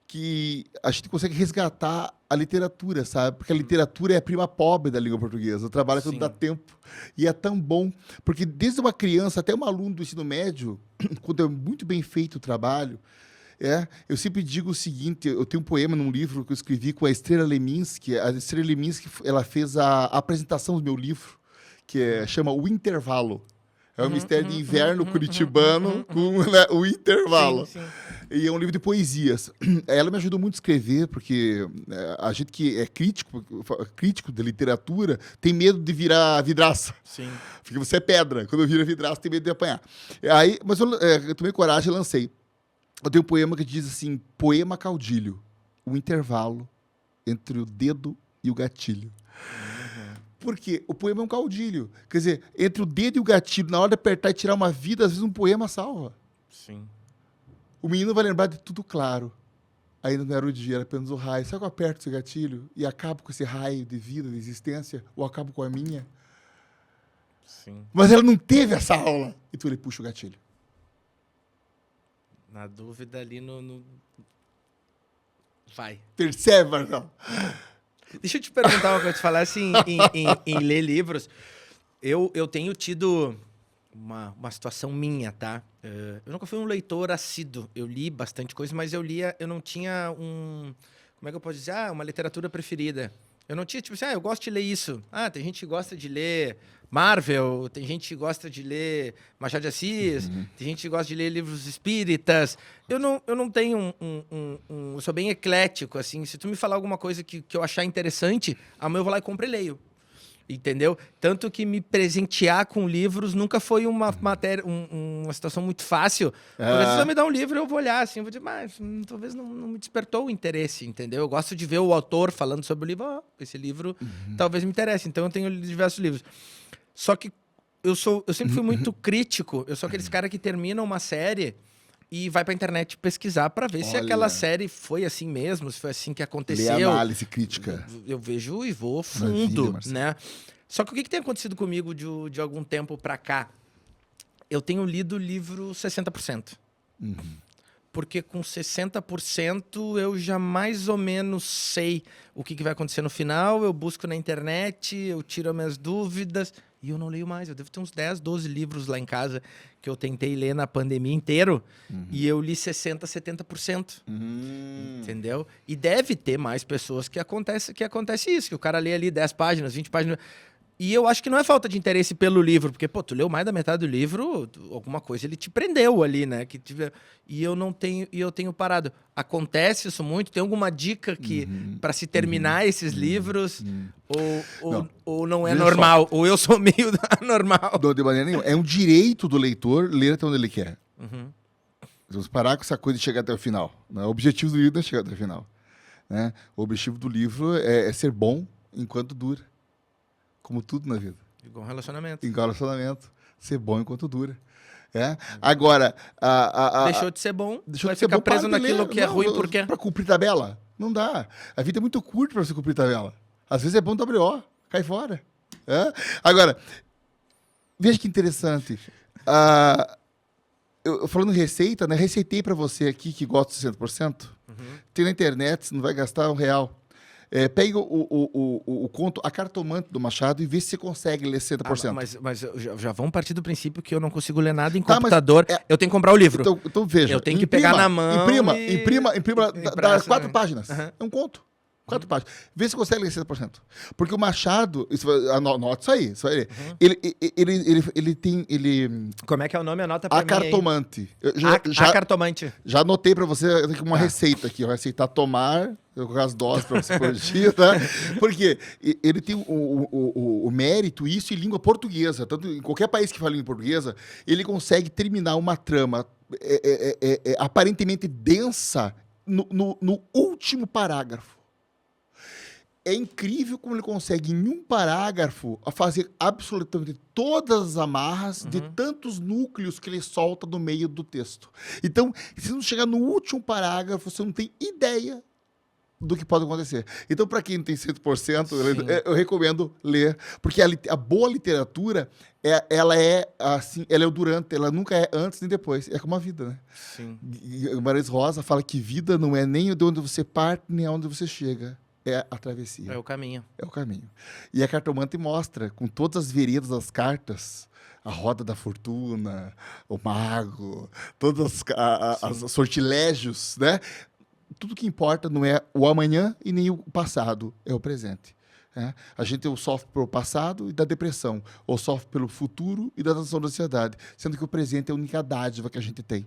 que a gente consegue resgatar a literatura, sabe? Porque a literatura é a prima pobre da língua portuguesa. O trabalho quando dá tempo. E é tão bom. Porque desde uma criança até um aluno do ensino médio, quando é muito bem feito o trabalho, eu sempre digo o seguinte, eu tenho um poema num livro que eu escrevi com a Estrela Leminski. A Estrela Leminski, ela fez a apresentação do meu livro, que chama O Intervalo. É um mistério de inverno curitibano com o intervalo. Sim. E é um livro de poesias. Ela me ajudou muito a escrever, porque a gente que é crítico de literatura tem medo de virar vidraça. Sim. Porque você é pedra. Quando vira vidraça, tem medo de apanhar. Mas eu tomei coragem e lancei. Eu tenho um poema que diz assim, poema caudilho, o intervalo entre o dedo e o gatilho. Porque o poema é um caudilho. Quer dizer, entre o dedo e o gatilho, na hora de apertar e tirar uma vida, às vezes um poema salva. Sim. O menino vai lembrar de tudo claro. Ainda não era o dia, era apenas o raio. Sabe que eu aperto esse gatilho e acabo com esse raio de vida, de existência? Ou acabo com a minha? Sim. Mas ela não teve essa aula. Então ele puxa o gatilho. Na dúvida ali no... Vai. Percebe, Marcão? Deixa eu te perguntar uma coisa. Tu falasse em ler livros. Eu tenho tido uma situação minha, tá? Eu nunca fui um leitor assíduo. Eu li bastante coisa, mas eu não tinha como é que eu posso dizer? Uma literatura preferida. Eu não tinha, tipo assim, eu gosto de ler isso. Tem gente que gosta de ler Marvel, tem gente que gosta de ler Machado de Assis, tem gente que gosta de ler livros espíritas. Eu não tenho eu sou bem eclético, assim. Se tu me falar alguma coisa que eu achar interessante, amanhã eu vou lá e compro e leio. Entendeu? Tanto que me presentear com livros nunca foi uma matéria, uma situação muito fácil. Porque às vezes eu me dá um livro, eu vou olhar assim, eu vou dizer, mas talvez não me despertou o interesse, entendeu? Eu gosto de ver o autor falando sobre o livro, esse livro talvez me interesse. Então eu tenho lido diversos livros. Só que eu sempre fui muito crítico. Eu sou aqueles caras que terminam uma série e vai pra internet pesquisar pra ver se aquela série foi assim mesmo, se foi assim que aconteceu. Lê análise crítica. Eu vejo e vou fundo, né? Só que o que tem acontecido comigo de algum tempo pra cá? Eu tenho lido o livro 60%. Porque com 60% eu já mais ou menos sei o que vai acontecer no final, eu busco na internet, eu tiro as minhas dúvidas e eu não leio mais. Eu devo ter uns 10, 12 livros lá em casa que eu tentei ler na pandemia inteiro e eu li 60%, 70%. Entendeu? E deve ter mais pessoas que acontece isso, que o cara lê ali 10 páginas, 20 páginas... E eu acho que não é falta de interesse pelo livro, porque, tu leu mais da metade do livro, alguma coisa ele te prendeu ali, né? E eu tenho parado. Acontece isso muito? Tem alguma dica para se terminar esses livros? Ou não é normal? Só. Ou eu sou meio anormal? Não, de maneira nenhuma. É um direito do leitor ler até onde ele quer. Vamos parar com essa coisa de chegar até o final. Né? O objetivo do livro não é chegar até o final. Né? O objetivo do livro é ser bom enquanto dura. Como tudo na vida. Igual um relacionamento. Igual um relacionamento. Ser bom enquanto dura. Agora... deixou de ser bom, deixou vai de ser ficar bom, preso naquilo que é ruim porque... Para cumprir tabela. Não dá. A vida é muito curta para você cumprir tabela. Às vezes é bom WO. Cai fora. Agora, veja que interessante. Eu falando receita, né? Receitei para você aqui que gosta de 60%. Tem na internet, você não vai gastar R$1. Pega o conto, a cartomante do Machado e vê se você consegue ler 60%. Mas já vamos partir do princípio que eu não consigo ler nada em computador. Eu tenho que comprar o livro. Então veja. Eu tenho que pegar na mão. Imprima, dá 4 páginas. É um conto. 4 páginas. Vê se consegue ler 60%. Porque o Machado, anota isso aí. Ele tem... Como é que é o nome? Anota pra mim. A Cartomante. A Cartomante. Já anotei pra você uma receita aqui. Receitar tomar, com as doses pra você por dia, tá? Porque ele tem o mérito, isso em língua portuguesa. Tanto em qualquer país que fala língua portuguesa, ele consegue terminar uma trama aparentemente densa no último parágrafo. É incrível como ele consegue, em um parágrafo, fazer absolutamente todas as amarras de tantos núcleos que ele solta no meio do texto. Então, se não chegar no último parágrafo, você não tem ideia do que pode acontecer. Então, para quem tem 100%, eu recomendo ler, porque a boa literatura, ela é assim, ela é o durante, ela nunca é antes nem depois. É como a vida, né? Sim. Guimarães Rosa fala que vida não é nem de onde você parte, nem aonde você chega. É a travessia. É o caminho. É o caminho. E a cartomante mostra, com todas as veredas das cartas, a roda da fortuna, o mago, todos os sortilégios, né? Tudo que importa não é o amanhã e nem o passado, é o presente. A gente sofre pelo passado e da depressão, ou sofre pelo futuro e da ansiedade, sendo que o presente é a única dádiva que a gente tem.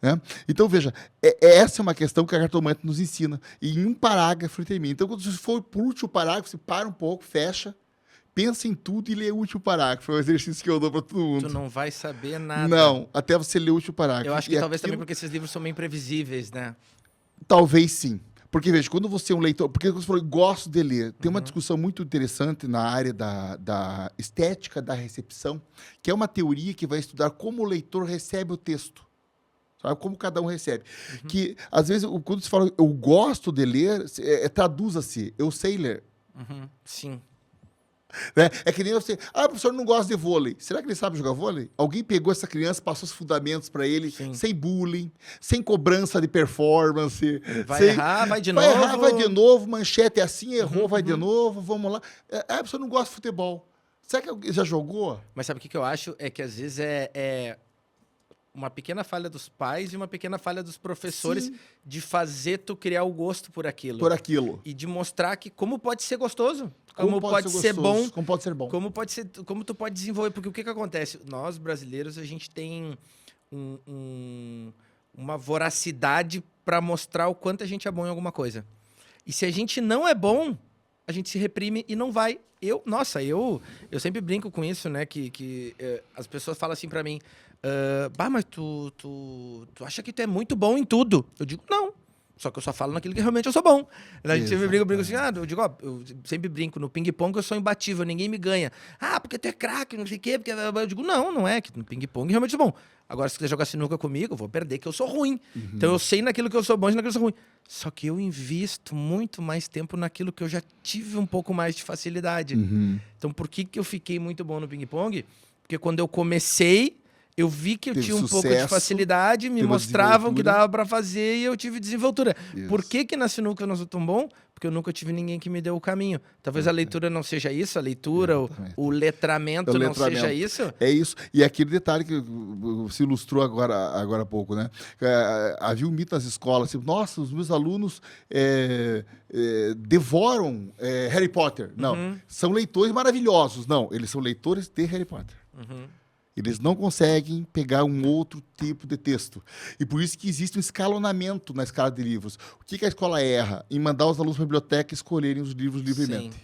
Né? Então, veja, essa é uma questão que a cartomante nos ensina, e em um parágrafo ele termina. Então, quando você for para o último parágrafo, você para um pouco, fecha, pensa em tudo e lê o último parágrafo. É um exercício que eu dou para todo mundo. Tu não vai saber nada. Não, até você ler o último parágrafo. Eu acho que talvez também porque esses livros são bem imprevisíveis, né? Talvez sim. Porque, veja, quando você é um leitor... Porque você falou, gosto de ler. Tem uma discussão muito interessante na área da estética da recepção, que é uma teoria que vai estudar como o leitor recebe o texto. Sabe? Como cada um recebe. Que, às vezes, quando você fala eu gosto de ler, traduza-se, eu sei ler. Sim. Né? É que nem você. Ah, o professor não gosta de vôlei. Será que ele sabe jogar vôlei? Alguém pegou essa criança, passou os fundamentos para ele, Sim. sem bullying, sem cobrança de performance. Vai errar, vai de novo. Vai errar, vai de novo. Manchete é assim, errou, vai de novo. Vamos lá. Ah, a pessoa não gosta de futebol. Será que alguém já jogou? Mas sabe o que eu acho? É que às vezes é uma pequena falha dos pais e uma pequena falha dos professores Sim. de fazer tu criar o gosto por aquilo. Por aquilo. E de mostrar que como pode ser gostoso, como pode ser gostoso, bom, como pode ser bom. como tu pode desenvolver. Porque o que acontece? Nós, brasileiros, a gente tem uma voracidade para mostrar o quanto a gente é bom em alguma coisa. E se a gente não é bom, a gente se reprime e não vai. Eu sempre brinco com isso, né? Que as pessoas falam assim pra mim, mas tu acha que tu é muito bom em tudo? Eu digo, não. Só que eu só falo naquilo que realmente eu sou bom. A gente sempre brinca assim, eu digo, eu sempre brinco, no ping-pong eu sou imbatível, ninguém me ganha. Ah, porque tu é craque, não sei o quê. Porque... Eu digo, não é, que no ping-pong realmente sou bom. Agora, se quiser jogar sinuca comigo, eu vou perder, que eu sou ruim. Então eu sei naquilo que eu sou bom e naquilo que eu sou ruim. Só que eu invisto muito mais tempo naquilo que eu já tive um pouco mais de facilidade. Então por que eu fiquei muito bom no ping-pong? Porque quando eu comecei, eu vi que eu Teve tinha um pouco sucesso, de facilidade, me teve mostravam que desenvoltura. dava pra fazer e eu tive desenvoltura. Isso. Por que na sinuca eu não sou tão bom? Porque eu nunca tive ninguém que me deu o caminho. Talvez a leitura não seja isso, a leitura, o letramento não seja isso. É isso. E aquele detalhe que se ilustrou agora há pouco, né? Havia um mito nas escolas, assim, nossa, os meus alunos devoram Harry Potter. Não, são leitores maravilhosos. Não, eles são leitores de Harry Potter. Eles não conseguem pegar um outro tipo de texto. E por isso que existe um escalonamento na escala de livros. O que a escola erra? Em mandar os alunos para a biblioteca escolherem os livros livremente. Sim.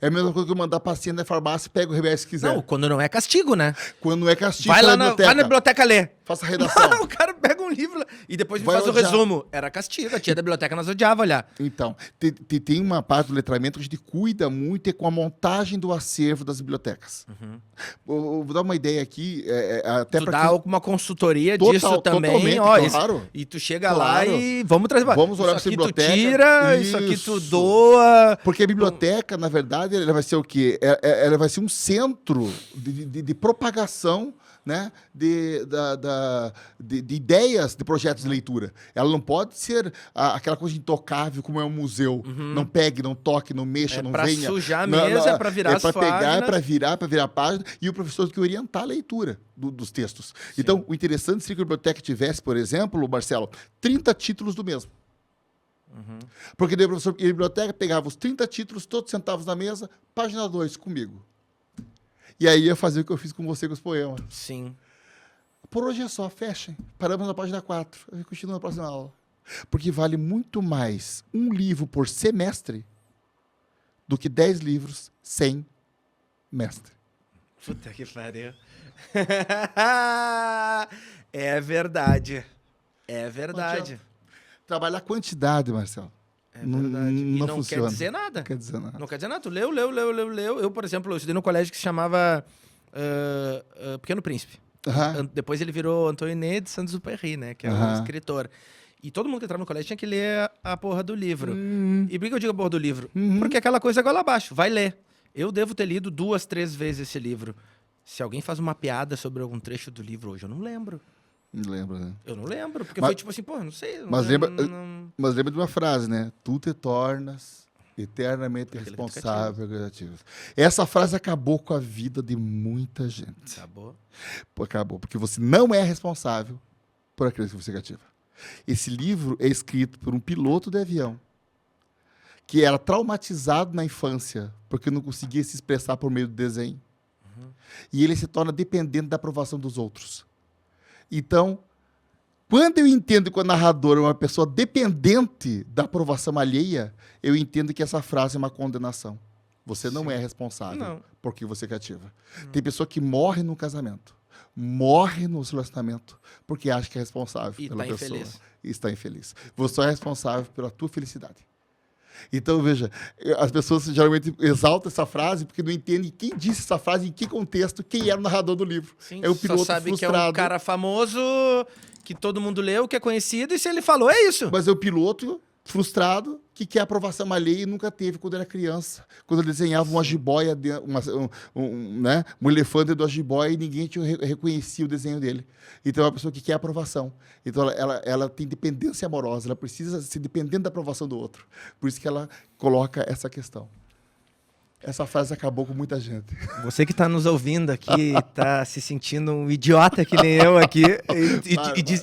É a mesma coisa que eu mandar paciente na farmácia e pega o remédio se quiser. Não, quando não é castigo, né? Quando não é castigo, Vai tá lá na vai na biblioteca ler. Faça a redação. O cara pega um livro e depois me Vai faz o odiar. resumo. Era castigo, a tia da biblioteca nós odiava olhar. Então, tem uma parte do letramento que a gente cuida muito com a montagem do acervo das bibliotecas. Vou dar uma ideia aqui, até Tu para dá uma consultoria Total, disso também, totalmente, ó. claro. E tu chega Claro. lá e vamos trazer. Vamos olhar pra isso aqui biblioteca. tu tira, isso aqui tu Isso. doa. Porque a biblioteca, na verdade, ela vai ser o quê? Ela vai ser um centro de propagação, né, de ideias de projetos de leitura. Ela não pode ser aquela coisa intocável como é um museu. Não pegue, não toque, não mexa, não pra venha. sujar a Não, mesa, é pra virar as É para pegar, páginas. é para virar a página. E o professor tem que orientar a leitura dos textos. Então, o interessante seria que a biblioteca tivesse, por exemplo, Marcelo, 30 títulos do mesmo. Porque daí o professor ia à biblioteca, pegava os 30 títulos, todos sentados na mesa, página 2 comigo. E aí ia fazer o que eu fiz com você com os poemas. Sim. Por hoje é só, fechem. Paramos na página 4. A gente continua na próxima aula. Porque vale muito mais um livro por semestre do que 10 livros sem mestre. Puta que pariu. É verdade. É verdade. Trabalhar quantidade, Marcelo. É verdade. E não funciona. quer dizer nada. Não quer dizer nada. Não quer dizer nada. Tu leu. Eu, por exemplo, eu estudei num colégio que se chamava Pequeno Príncipe. Depois ele virou Antoine de Saint-Exupéry, né? Que é um escritor. E todo mundo que entrava no colégio tinha que ler a porra do livro. E por que eu digo a porra do livro? Porque aquela coisa é goela abaixo. Vai ler. Eu devo ter lido 2, 3 vezes esse livro. Se alguém faz uma piada sobre algum trecho do livro hoje, eu não lembro. Não lembro, né? Eu não lembro. Porque foi tipo assim, pô, não sei. Mas lembro, lembra de uma frase, né? Tu te tornas eternamente Aquilo que tu responsável e criativo. Essa frase acabou com a vida de muita gente. Acabou. Acabou, porque você não é responsável por aquilo que você cativa. Esse livro é escrito por um piloto de avião que era traumatizado na infância porque não conseguia se expressar por meio do desenho. E ele se torna dependente da aprovação dos outros. Então, quando eu entendo que o narrador é uma pessoa dependente da aprovação alheia, eu entendo que essa frase é uma condenação. Você não é responsável por que você cativa. Tem pessoa que morre no casamento, morre no relacionamento, porque acha que é responsável pela pessoa. Infeliz. E está infeliz. Você é responsável pela tua felicidade. Então, veja, as pessoas geralmente exaltam essa frase porque não entendem quem disse essa frase, em que contexto, quem era o narrador do livro. Sim, É o piloto só sabe frustrado. que é um cara famoso, que todo mundo leu, que é conhecido, e se ele falou, é isso. Mas é o piloto frustrado que quer aprovação alheia e nunca teve quando era criança. Quando ele desenhava uma jiboia, né, um elefante do jiboia e ninguém reconhecia o desenho dele. Então é uma pessoa que quer aprovação. Então ela tem dependência amorosa, ela precisa ser dependente da aprovação do outro. Por isso que ela coloca essa questão. Essa frase acabou com muita gente. Você que está nos ouvindo aqui, está se sentindo um idiota que nem eu aqui,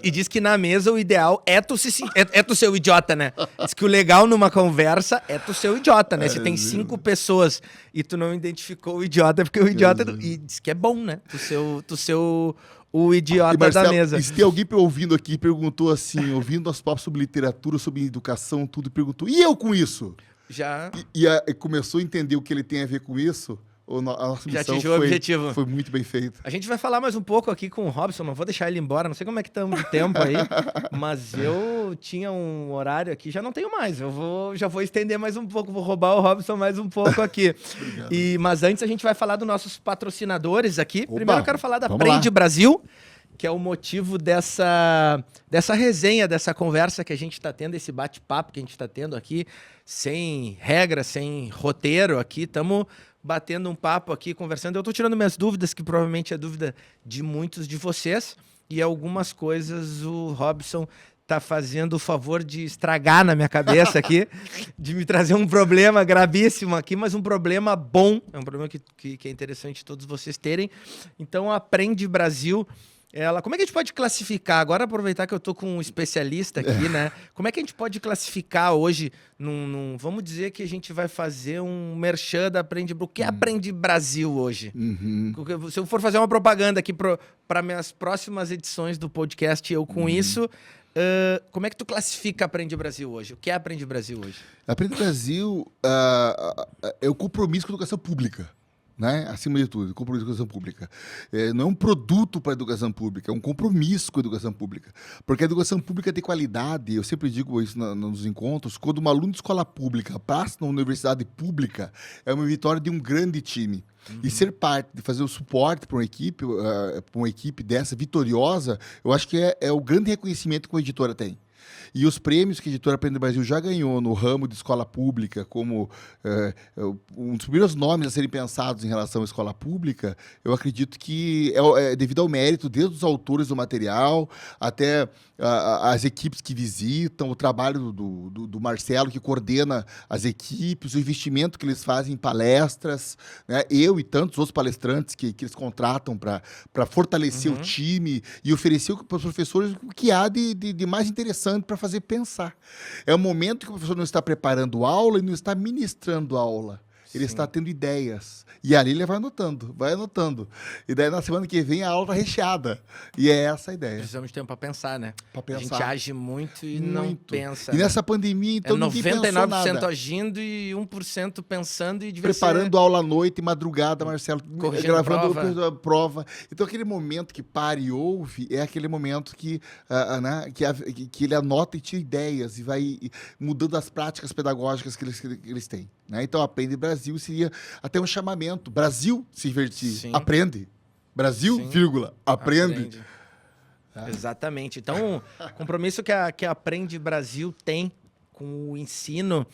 e diz que na mesa o ideal é tu ser o idiota, né? Diz que o legal numa conversa é tu ser o idiota, né? Se tem 5 pessoas e tu não identificou o idiota, é porque o idiota... E diz que é bom, né? Tu ser o idiota Marcelo, da mesa. E se tem alguém ouvindo aqui, perguntou assim, ouvindo nosso papo sobre literatura, sobre educação, tudo, perguntou, e eu com isso? Já E começou a entender o que ele tem a ver com isso, a nossa já missão atingiu o objetivo. Foi muito bem feita. A gente vai falar mais um pouco aqui com o Robson, não vou deixar ele embora, não sei como é que estamos de tempo aí, mas eu tinha um horário aqui, já não tenho mais, já vou estender mais um pouco, vou roubar o Robson mais um pouco aqui. Mas antes a gente vai falar dos nossos patrocinadores aqui. Opa, Primeiro eu quero falar da vamos Aprende lá. Brasil, que é o motivo dessa resenha, dessa conversa que a gente está tendo, esse bate-papo que a gente está tendo aqui, sem regra, sem roteiro aqui, estamos batendo um papo aqui, conversando. Eu estou tirando minhas dúvidas, que provavelmente é dúvida de muitos de vocês, e algumas coisas o Robson tá fazendo o favor de estragar na minha cabeça aqui, de me trazer um problema gravíssimo aqui, mas um problema bom, é um problema que é interessante todos vocês terem. Então, Aprende Brasil... como é que a gente pode classificar? Agora aproveitar que eu tô com um especialista aqui, né? Como é que a gente pode classificar hoje vamos dizer que a gente vai fazer um merchan da Aprende Brasil. O que é Aprende Brasil hoje? Se eu for fazer uma propaganda aqui para minhas próximas edições do podcast, eu com isso, como é que tu classifica Aprende Brasil hoje? O que é Aprende Brasil hoje? Aprende Brasil é o compromisso com a educação pública. Né? Acima de tudo, compromisso com a educação pública. Não é um produto para a educação pública, é um compromisso com a educação pública. Porque a educação pública tem qualidade, eu sempre digo isso nos encontros, quando um aluno de escola pública passa na universidade pública, é uma vitória de um grande time. E ser parte, de fazer o suporte para uma equipe dessa vitoriosa, eu acho que é o grande reconhecimento que a editora tem. E os prêmios que a Editora Aprende Brasil já ganhou no ramo de escola pública, como um dos primeiros nomes a serem pensados em relação à escola pública, eu acredito que é devido ao mérito, desde os autores do material até as equipes que visitam, o trabalho do Marcelo, que coordena as equipes, o investimento que eles fazem em palestras, né? Eu e tantos outros palestrantes que eles contratam para fortalecer o time e oferecer para os professores o que há de mais interessante para fazer pensar. É o momento que o professor não está preparando aula e não está ministrando aula. Ele está tendo ideias. E ali ele vai anotando. E daí na semana que vem a aula está recheada. E é essa a ideia. Precisamos de tempo para pensar, né? Para pensar. A gente age muito e não pensa. E nessa pandemia, então, ninguém pensou nada. 99% agindo e 1% pensando e preparando aula à noite, madrugada, Marcelo, gravando prova. Então, aquele momento que para e ouve é aquele momento que ele anota e tira ideias e vai mudando as práticas pedagógicas que eles têm. Né? Então, Aprende Brasil seria até um chamamento. Brasil, se invertir. Sim. Aprende. Brasil, sim. Vírgula, aprende. Exatamente. Então, o compromisso que a Aprende Brasil tem com o ensino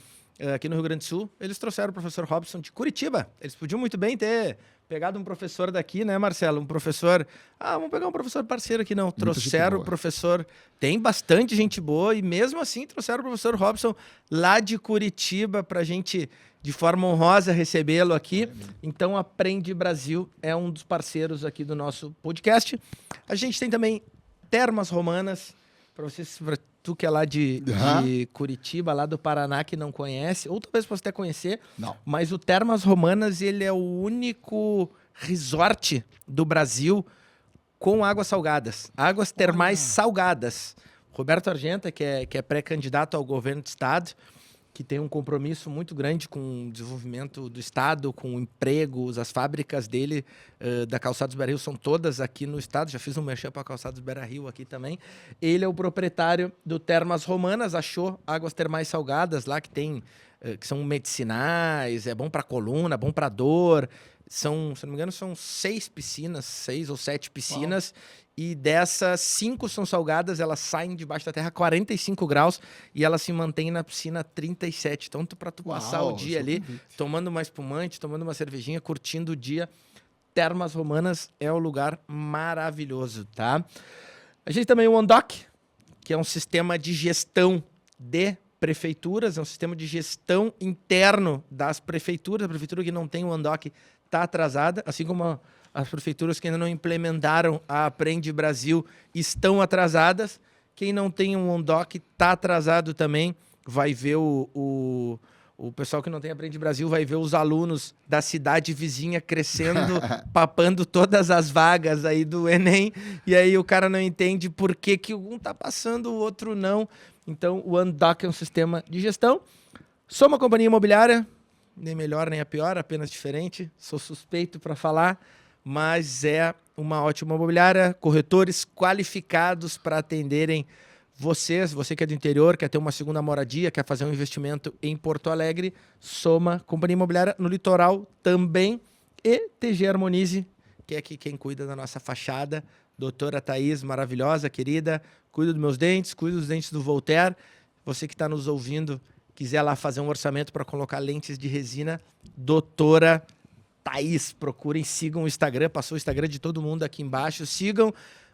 aqui no Rio Grande do Sul, eles trouxeram o professor Robson de Curitiba. Eles podiam muito bem ter pegado um professor daqui, né, Marcelo? Um professor... vamos pegar um professor parceiro aqui, não. Trouxeram o professor... Tem bastante gente boa e mesmo assim trouxeram o professor Robson lá de Curitiba pra gente, de forma honrosa, recebê-lo aqui. Então, Aprende Brasil é um dos parceiros aqui do nosso podcast. A gente tem também Termas Romanas, para tu que é lá de Curitiba, lá do Paraná, que não conhece, ou talvez possa até conhecer, não. Mas o Termas Romanas, ele é o único resort do Brasil com águas salgadas, águas termais salgadas. Roberto Argenta, que é pré-candidato ao governo do estado, que tem um compromisso muito grande com o desenvolvimento do Estado, com empregos. As fábricas dele, da Calçados Beira-Rio, são todas aqui no Estado. Já fiz um merchan para Calçados Beira-Rio aqui também. Ele é o proprietário do Termas Romanas, achou águas termais salgadas lá, que são medicinais, é bom para coluna, bom para dor. São, se não me engano, são 6 ou 7 piscinas. Uau. E dessas, 5 são salgadas, elas saem debaixo da terra a 45 graus e elas se mantêm na piscina a 37. Então, para tu passar o dia ali, tomando uma espumante, tomando uma cervejinha, curtindo o dia, Termas Romanas é um lugar maravilhoso, tá? A gente também tem o OneDoc, que é um sistema de gestão de prefeituras, é um sistema de gestão interno das prefeituras. A prefeitura que não tem o OneDoc está atrasada, assim como as prefeituras que ainda não implementaram a Aprende Brasil estão atrasadas. Quem não tem um OneDoc está atrasado também. Vai ver o pessoal que não tem Aprende Brasil, vai ver os alunos da cidade vizinha crescendo, papando todas as vagas aí do Enem. E aí o cara não entende por que um está passando, o outro não. Então o OneDoc é um sistema de gestão. Sou uma companhia imobiliária, nem melhor nem a pior, apenas diferente. Sou suspeito para falar, mas é uma ótima imobiliária, corretores qualificados para atenderem você que é do interior, quer ter uma segunda moradia, quer fazer um investimento em Porto Alegre, Soma, companhia imobiliária no litoral também, e TG Harmonize, que é aqui quem cuida da nossa fachada, doutora Thaís, maravilhosa, querida, cuida dos meus dentes, cuida dos dentes do Voltaire. Você que está nos ouvindo, quiser lá fazer um orçamento para colocar lentes de resina, doutora Thaís, procurem, sigam o Instagram, passou o Instagram de todo mundo aqui embaixo, sigam,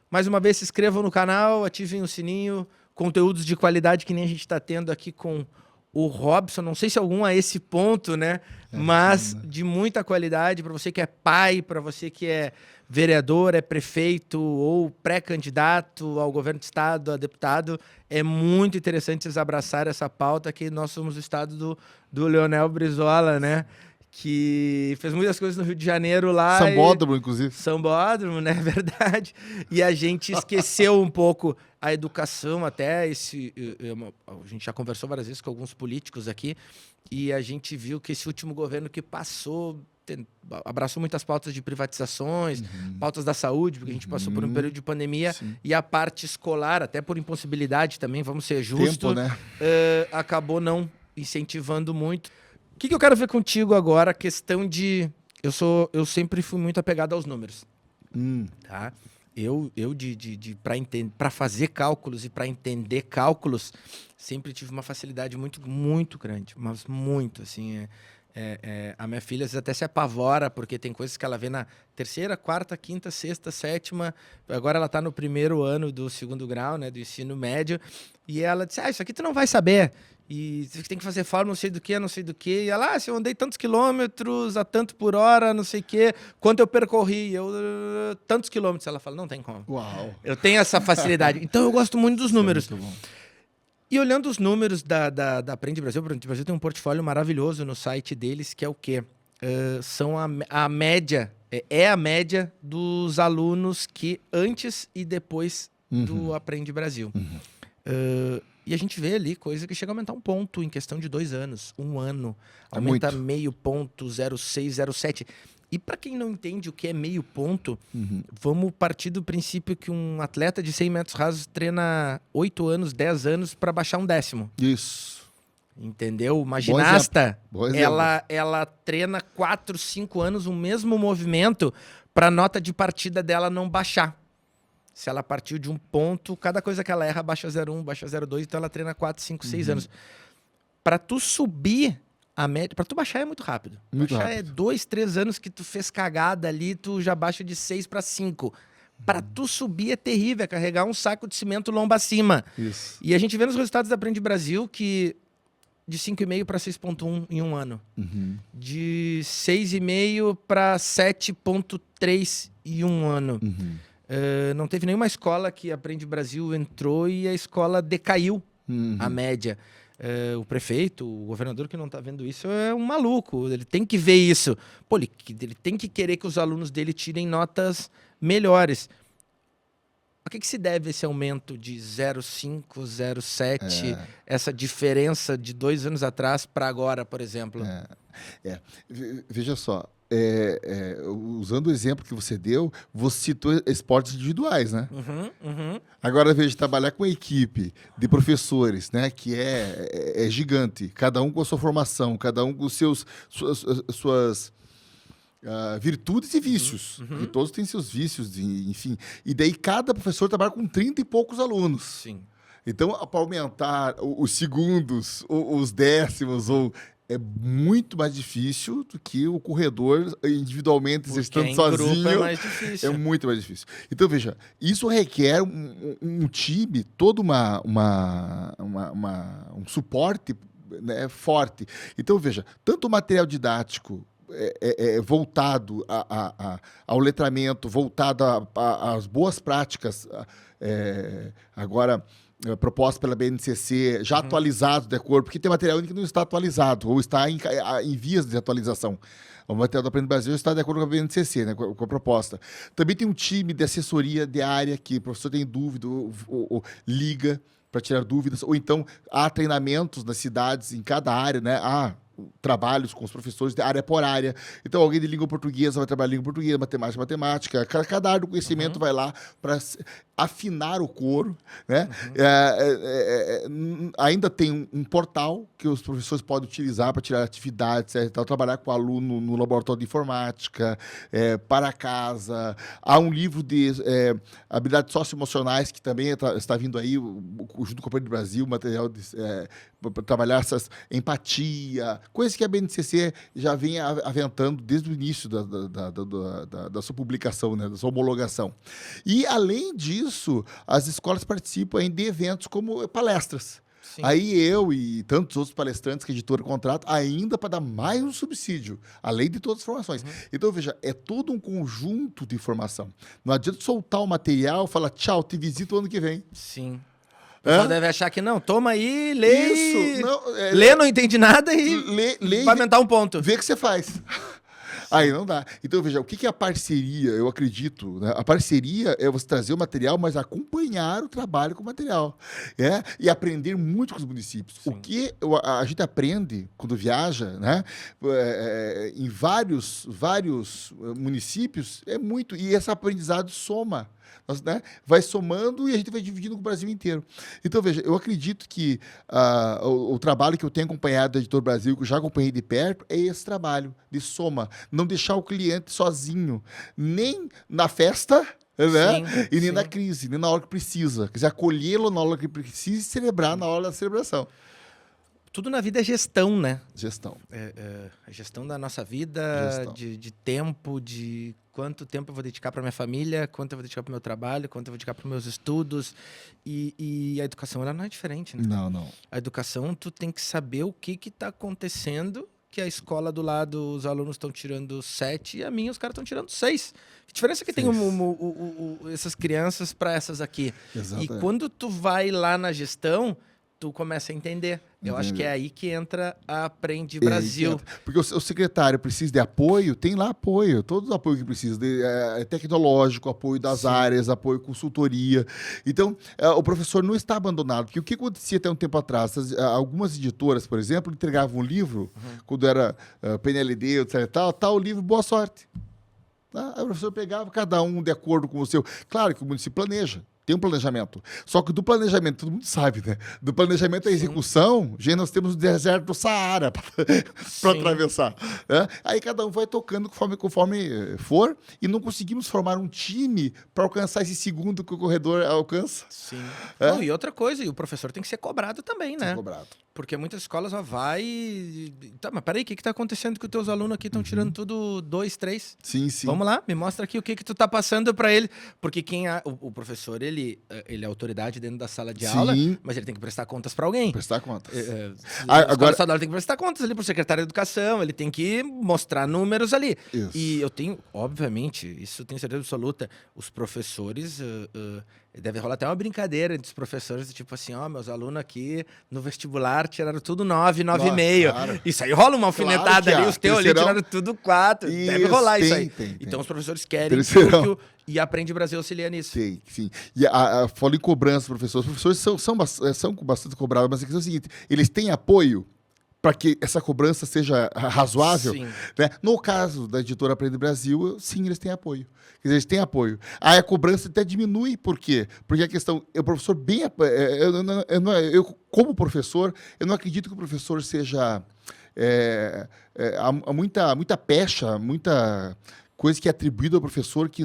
mais uma vez se inscrevam no canal, ativem o sininho, conteúdos de qualidade que nem a gente está tendo aqui com o Robson, não sei se algum a esse ponto, né, mas de muita qualidade para você que é pai, para você que é vereador, é prefeito ou pré-candidato ao governo do estado, a deputado, é muito interessante vocês abraçarem essa pauta que nós somos o estado do Leonel Brizola, né, que fez muitas coisas no Rio de Janeiro lá. Sambódromo, inclusive. Sambódromo, né? Verdade. E a gente esqueceu um pouco a educação até. A gente já conversou várias vezes com alguns políticos aqui e a gente viu que esse último governo que passou abraçou muitas pautas de privatizações, pautas da saúde, porque a gente passou por um período de pandemia. Sim. E a parte escolar, até por impossibilidade também, vamos ser justos, tempo, né? Acabou não incentivando muito. O que eu quero ver contigo agora? A questão de... Eu sempre fui muito apegado aos números. Tá? Para fazer cálculos e para entender cálculos, sempre tive uma facilidade muito, muito grande. Mas muito, assim... a minha filha às vezes até se apavora, porque tem coisas que ela vê na terceira, quarta, quinta, sexta, sétima. Agora ela está no primeiro ano do 2º grau, né, do ensino médio. E ela disse, isso aqui tu não vai saber. E você tem que fazer fórmula, não sei do que, não sei do que. E ela, se eu andei tantos quilômetros a tanto por hora, não sei o que, quanto eu percorri, tantos quilômetros. Ela fala, não tem como. Uau. Eu tenho essa facilidade. Então eu gosto muito dos números. Muito bom. E olhando os números da Aprende Brasil, o Aprende Brasil tem um portfólio maravilhoso no site deles, que é o quê? São a média, a média dos alunos que antes e depois do Aprende Brasil. E a gente vê ali coisa que chega a aumentar um ponto em questão de 2 anos, 1 ano. Aumenta meio ponto, 0,6, 0,7. E para quem não entende o que é meio ponto, vamos partir do princípio que um atleta de 100 metros rasos treina 8 anos, 10 anos para baixar 1/10. Isso. Entendeu? Uma ginasta, ela treina 4, 5 anos o mesmo movimento para a nota de partida dela não baixar. Se ela partiu de um ponto, cada coisa que ela erra baixa 0,1, baixa 0,2, então ela treina 4, 5, 6 anos. Para tu subir a média, para tu baixar é muito rápido. Baixar é 2, 3 anos que tu fez cagada ali, tu já baixa de 6 para 5. Para tu subir é terrível, é carregar um saco de cimento lomba acima. Isso. E a gente vê nos resultados da Aprende Brasil que de 5,5 para 6,1 em 1 ano. De 6,5 para 7,3 em 1 ano. Não teve nenhuma escola que Aprende Brasil entrou e a escola decaiu a média. O prefeito, o governador que não está vendo isso é um maluco. Ele tem que ver isso. Pô, ele tem que querer que os alunos dele tirem notas melhores. A que se deve esse aumento de 0,5, 0,7, essa diferença de 2 anos atrás para agora, por exemplo? Veja só, usando o exemplo que você deu, você citou esportes individuais, né? Agora, veja, trabalhar com a equipe de professores, né, que é gigante, cada um com a sua formação, cada um com suas virtudes e vícios. E todos têm seus vícios, enfim. E daí cada professor trabalha com 30 e poucos alunos. Sim. Então, para aumentar os segundos, os décimos, é muito mais difícil do que o corredor individualmente, estando sozinho. É mais difícil. É muito mais difícil. Então, veja, isso requer um time, todo um suporte, né, forte. Então, veja, tanto o material didático voltado ao letramento, voltado às boas práticas, agora proposto pela BNCC, já atualizado de acordo, porque tem material que não está atualizado, ou está em vias de atualização. O material do Aprende Brasil está de acordo com a BNCC, né, com a proposta. Também tem um time de assessoria de área que o professor tem dúvida, ou liga para tirar dúvidas, ou então há treinamentos nas cidades, em cada área, né? Há trabalhos com os professores de área por área. Então, alguém de língua portuguesa vai trabalhar língua portuguesa, matemática. Cada área do conhecimento vai lá para afinar o coro, né? Ainda tem um portal que os professores podem utilizar para tirar atividades, trabalhar com o aluno no laboratório de informática, para casa. Há um livro de habilidades socioemocionais que também está vindo aí, junto com o Aprende Brasil, material para trabalhar essas empatia, coisas que a BNCC já vem aventando desde o início da sua publicação, né, da sua homologação. E, além disso, as escolas participam de eventos como palestras. Sim. Aí eu e tantos outros palestrantes que a editora contrata, ainda para dar mais um subsídio, além de todas as formações. Então, veja, é todo um conjunto de informação. Não adianta soltar o material e falar, tchau, te visito o ano que vem. Sim. O pessoal deve achar que não, toma aí, lê. Isso. Lê, não entende nada e lê, vai aumentar um ponto. Vê o que você faz. Aí não dá. Então, veja, o que é a parceria? Eu acredito, né? A parceria é você trazer o material, mas acompanhar o trabalho com o material. E aprender muito com os municípios. Sim. O que a gente aprende quando viaja, né? Em vários municípios, é muito. E esse aprendizado soma. Né? Vai somando e a gente vai dividindo com o Brasil inteiro. Então, veja, eu acredito que o trabalho que eu tenho acompanhado da Editora Brasil, que eu já acompanhei de perto, é esse trabalho de soma. Não deixar o cliente sozinho, nem na festa, né? E nem na crise, nem na hora que precisa. Quer dizer, acolhê-lo na hora que precisa e celebrar na hora da celebração. Tudo na vida é gestão, né? Gestão. A gestão da nossa vida, de tempo, de quanto tempo eu vou dedicar para minha família, quanto eu vou dedicar para o meu trabalho, quanto eu vou dedicar para os meus estudos. E a educação, ela não é diferente, né? Não. A educação, tu tem que saber o que está acontecendo, que a escola do lado, os alunos estão tirando 7 e a minha, os caras estão tirando 6. Que diferença que tem essas crianças para essas aqui? Exatamente. E quando tu vai lá na gestão, tu começa a entender. Eu acho que é aí que entra a Aprende Brasil. Porque o secretário precisa de apoio, tem lá apoio, todo o apoio que precisa, tecnológico, apoio das áreas, apoio consultoria. Então, o professor não está abandonado, porque o que acontecia até um tempo atrás, algumas editoras, por exemplo, entregavam um livro, quando era PNLD, etc. Tal livro, boa sorte. Aí o professor pegava cada um de acordo com o seu. Claro que o município planeja. Tem um planejamento. Só que do planejamento, todo mundo sabe, né? Do planejamento à execução, gente, nós temos o deserto do Saara para atravessar. Né? Aí cada um vai tocando conforme for e não conseguimos formar um time para alcançar esse segundo que o corredor alcança. Sim. Não, e outra coisa, e o professor tem que ser cobrado também, né? Cobrado. Porque muitas escolas só vai... Tá, mas peraí, o que está acontecendo que os teus alunos aqui estão tirando tudo 2, 3? Sim. Vamos lá, me mostra aqui o que tu tá passando para ele. Porque o professor, ele é autoridade dentro da sala de aula, mas ele tem que prestar contas para alguém. Prestar contas. Agora, ele tem que prestar contas ali pro secretário de educação, ele tem que mostrar números ali. Isso. E eu tenho, obviamente, isso eu tenho certeza absoluta, os professores... Deve rolar até uma brincadeira entre os professores, tipo assim, ó, meus alunos aqui no vestibular tiraram tudo 9, 9,5. Claro. Isso aí rola uma alfinetada ali, os teus ali tiraram tudo 4. Deve rolar isso aí. Então os professores querem e Aprende Brasil auxilia nisso. Sim, sim. E falo em cobrança, professores. Os professores são bastante cobrados, mas a questão é a seguinte, eles têm apoio para que essa cobrança seja razoável, né? No caso da editora Aprende Brasil, sim, eles têm apoio. Quer dizer, eles têm apoio. Aí a cobrança até diminui, por quê? Porque a questão, o professor bem... Eu, como professor, eu não acredito que o professor seja... há muita pecha, muita... coisa que é atribuída ao professor que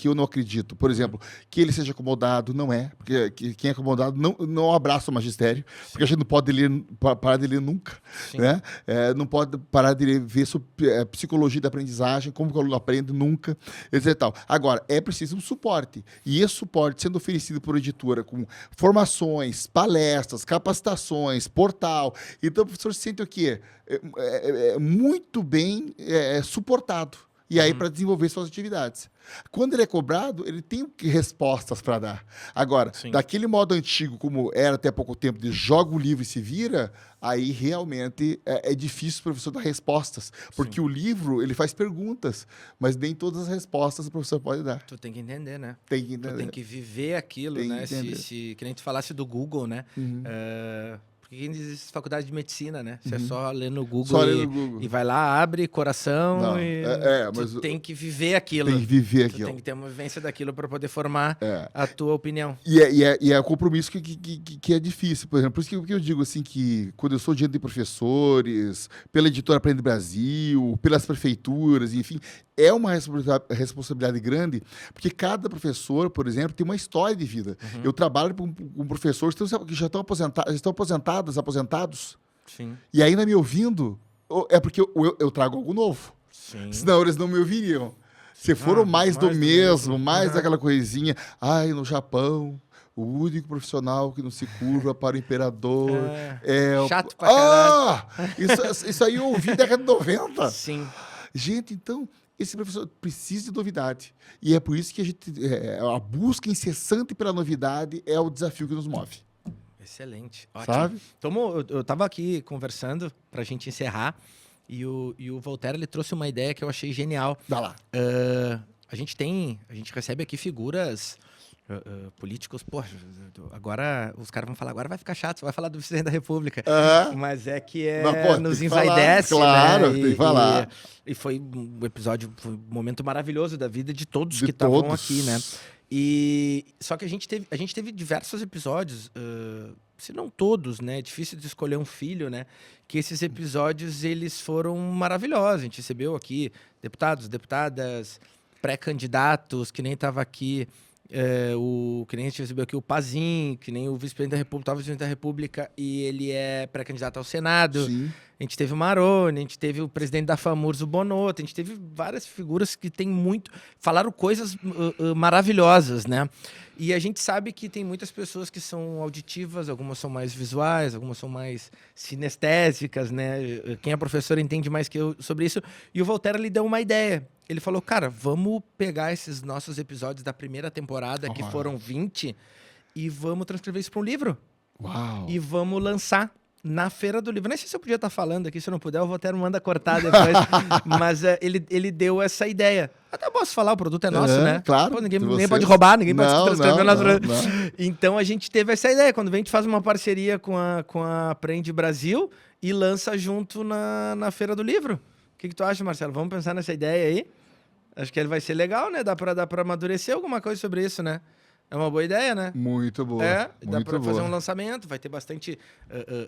eu não acredito. Por exemplo, que ele seja acomodado, não é. Porque quem é acomodado não abraça o magistério, porque a gente não pode parar de ler nunca. Né? Não pode parar de ver sobre psicologia da aprendizagem, como que o aluno aprende, nunca, etc. Tal. Agora, é preciso um suporte. E esse suporte sendo oferecido por editora com formações, palestras, capacitações, portal. Então, o professor se sente o quê? Muito bem suportado. E aí, para desenvolver suas atividades. Quando ele é cobrado, ele tem respostas para dar. Agora, daquele modo antigo, como era até pouco tempo, de joga o livro e se vira, aí realmente é difícil o professor dar respostas. Porque o livro, ele faz perguntas, mas nem todas as respostas o professor pode dar. Tu tem que entender, né? Tem que entender. Tu tem que viver aquilo, né? Que nem tu falasse do Google, né? Porque quem diz faculdade de medicina, né? Você é só ler no Google, e vai lá, abre coração mas tem que viver aquilo. Tem que viver aquilo. Tem que ter uma vivência daquilo para poder formar a tua opinião. E é o compromisso que é difícil. Por exemplo, por isso que eu digo assim que quando eu sou diante de professores, pela editora Aprende Brasil, pelas prefeituras, enfim, é uma responsabilidade grande, porque cada professor, por exemplo, tem uma história de vida. Eu trabalho com professores que já estão aposentados. Sim. E ainda me ouvindo, é porque eu trago algo novo. Sim. Senão eles não me ouviriam. Se foram mais do mesmo, mais daquela coisinha. Ai, no Japão, o único profissional que não se curva para o imperador chato pra caralho. Isso aí eu ouvi na década de 90. Sim. Gente, então... Esse professor precisa de novidade. E é por isso que a busca incessante pela novidade é o desafio que nos move. Excelente. Ótimo. Sabe? Então, eu estava aqui conversando para a gente encerrar e o Voltaire ele trouxe uma ideia que eu achei genial. Dá lá. A gente recebe aqui figuras... políticos, pô, agora os caras vão falar, agora vai ficar chato, você vai falar do presidente da República. Mas é que nos envaidece, claro, né? Tem que falar. E foi um episódio, foi um momento maravilhoso da vida de todos que estavam aqui, né? Só que a gente teve diversos episódios, se não todos, né? É difícil de escolher um filho, né? Que esses episódios, eles foram maravilhosos. A gente recebeu aqui deputados, deputadas, pré-candidatos, que nem estava aqui... que nem a gente recebeu aqui o Pazin, que nem o vice-presidente da República, estava vice-presidente da República e ele é pré-candidato ao Senado. Sim. A gente teve o Maroni, a gente teve o presidente da FAMURS, o Bonotto, a gente teve várias figuras que tem muito... Falaram coisas maravilhosas, né? E a gente sabe que tem muitas pessoas que são auditivas, algumas são mais visuais, algumas são mais sinestésicas, né? Quem é professor entende mais que eu sobre isso. E o Voltaire, ele deu uma ideia. Ele falou, cara, vamos pegar esses nossos episódios da primeira temporada, que foram 20, e vamos transcrever isso para um livro. Uau! E vamos lançar na Feira do Livro. Nem sei se eu podia estar falando aqui, se eu não puder, o Voltaire manda cortar depois. Mas ele deu essa ideia. Até posso falar, o produto é nosso, né? Claro. Pô, ninguém pode roubar, ninguém pode se transcrever não. Então a gente teve essa ideia. Quando vem, a gente faz uma parceria com a Aprende Brasil e lança junto na Feira do Livro. O que tu acha, Marcelo? Vamos pensar nessa ideia aí? Acho que ele vai ser legal, né? Dá pra amadurecer alguma coisa sobre isso, né? É uma boa ideia, né? Muito boa. Dá para fazer um lançamento, vai ter bastante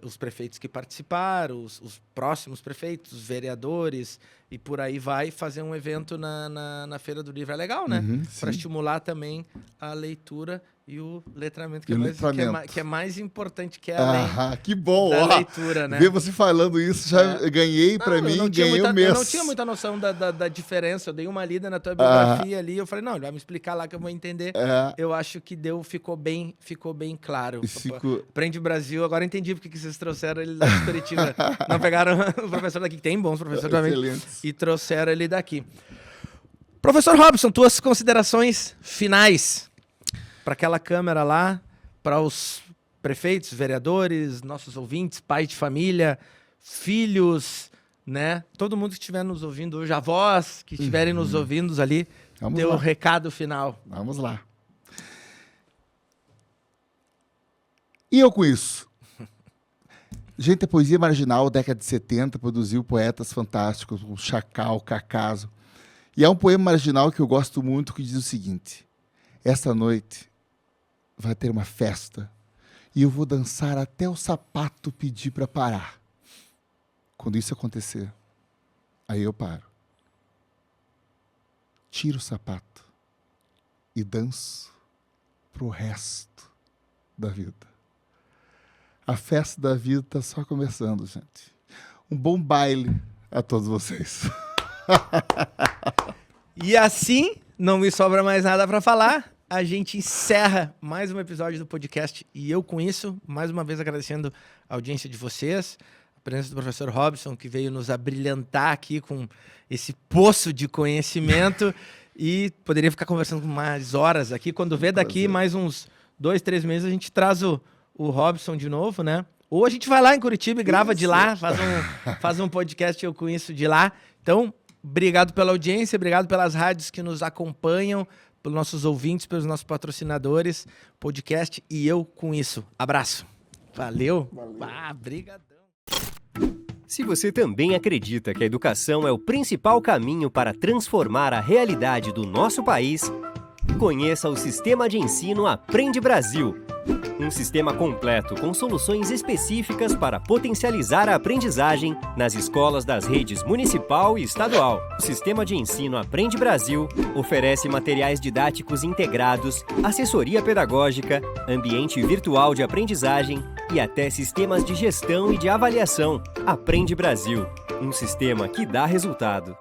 os prefeitos que participaram, os próximos prefeitos, os vereadores, e por aí vai fazer um evento na Feira do Livro. É legal, né? Para estimular também a leitura e o letramento, que é mais importante que além que bom, da leitura, né? Ver você falando isso, já ganhei para mim, ganhei o mês. Eu não tinha muita noção da diferença, eu dei uma lida na tua biografia ali, eu falei, não, ele vai me explicar lá que eu vou entender. Eu acho que ficou bem claro. Aprende Brasil, agora entendi porque que vocês trouxeram ele lá de Curitiba. Não pegaram o professor daqui, que tem bons professores também, e trouxeram ele daqui. Professor Robson, tuas considerações finais. para aquela câmera lá, para os prefeitos, vereadores, nossos ouvintes, pais de família, filhos, né? Todo mundo que estiver nos ouvindo hoje, avós que estiverem nos ouvindo ali, deu o recado final. Vamos lá. E eu com isso? Gente, a poesia marginal, década de 70, produziu poetas fantásticos, o Chacal, Cacaso. E há um poema marginal que eu gosto muito que diz o seguinte: esta noite vai ter uma festa e eu vou dançar até o sapato pedir para parar. Quando isso acontecer, aí eu paro. Tiro o sapato e danço pro resto da vida. A festa da vida está só começando, gente. Um bom baile a todos vocês. E assim, não me sobra mais nada para falar. A gente encerra mais um episódio do podcast e eu com isso, mais uma vez agradecendo a audiência de vocês, a presença do professor Robson, que veio nos abrilhantar aqui com esse poço de conhecimento e poderia ficar conversando mais horas aqui. Quando vê daqui mais uns 2, 3 meses, a gente traz o Robson de novo, né? Ou a gente vai lá em Curitiba e grava de lá, faz um podcast eu com isso de lá. Então, obrigado pela audiência, obrigado pelas rádios que nos acompanham, pelos nossos ouvintes, pelos nossos patrocinadores, podcast e eu com isso. Abraço. Valeu. Brigadão. Se você também acredita que a educação é o principal caminho para transformar a realidade do nosso país, conheça o Sistema de Ensino Aprende Brasil. Um sistema completo com soluções específicas para potencializar a aprendizagem nas escolas das redes municipal e estadual. O Sistema de Ensino Aprende Brasil oferece materiais didáticos integrados, assessoria pedagógica, ambiente virtual de aprendizagem e até sistemas de gestão e de avaliação. Aprende Brasil, um sistema que dá resultado.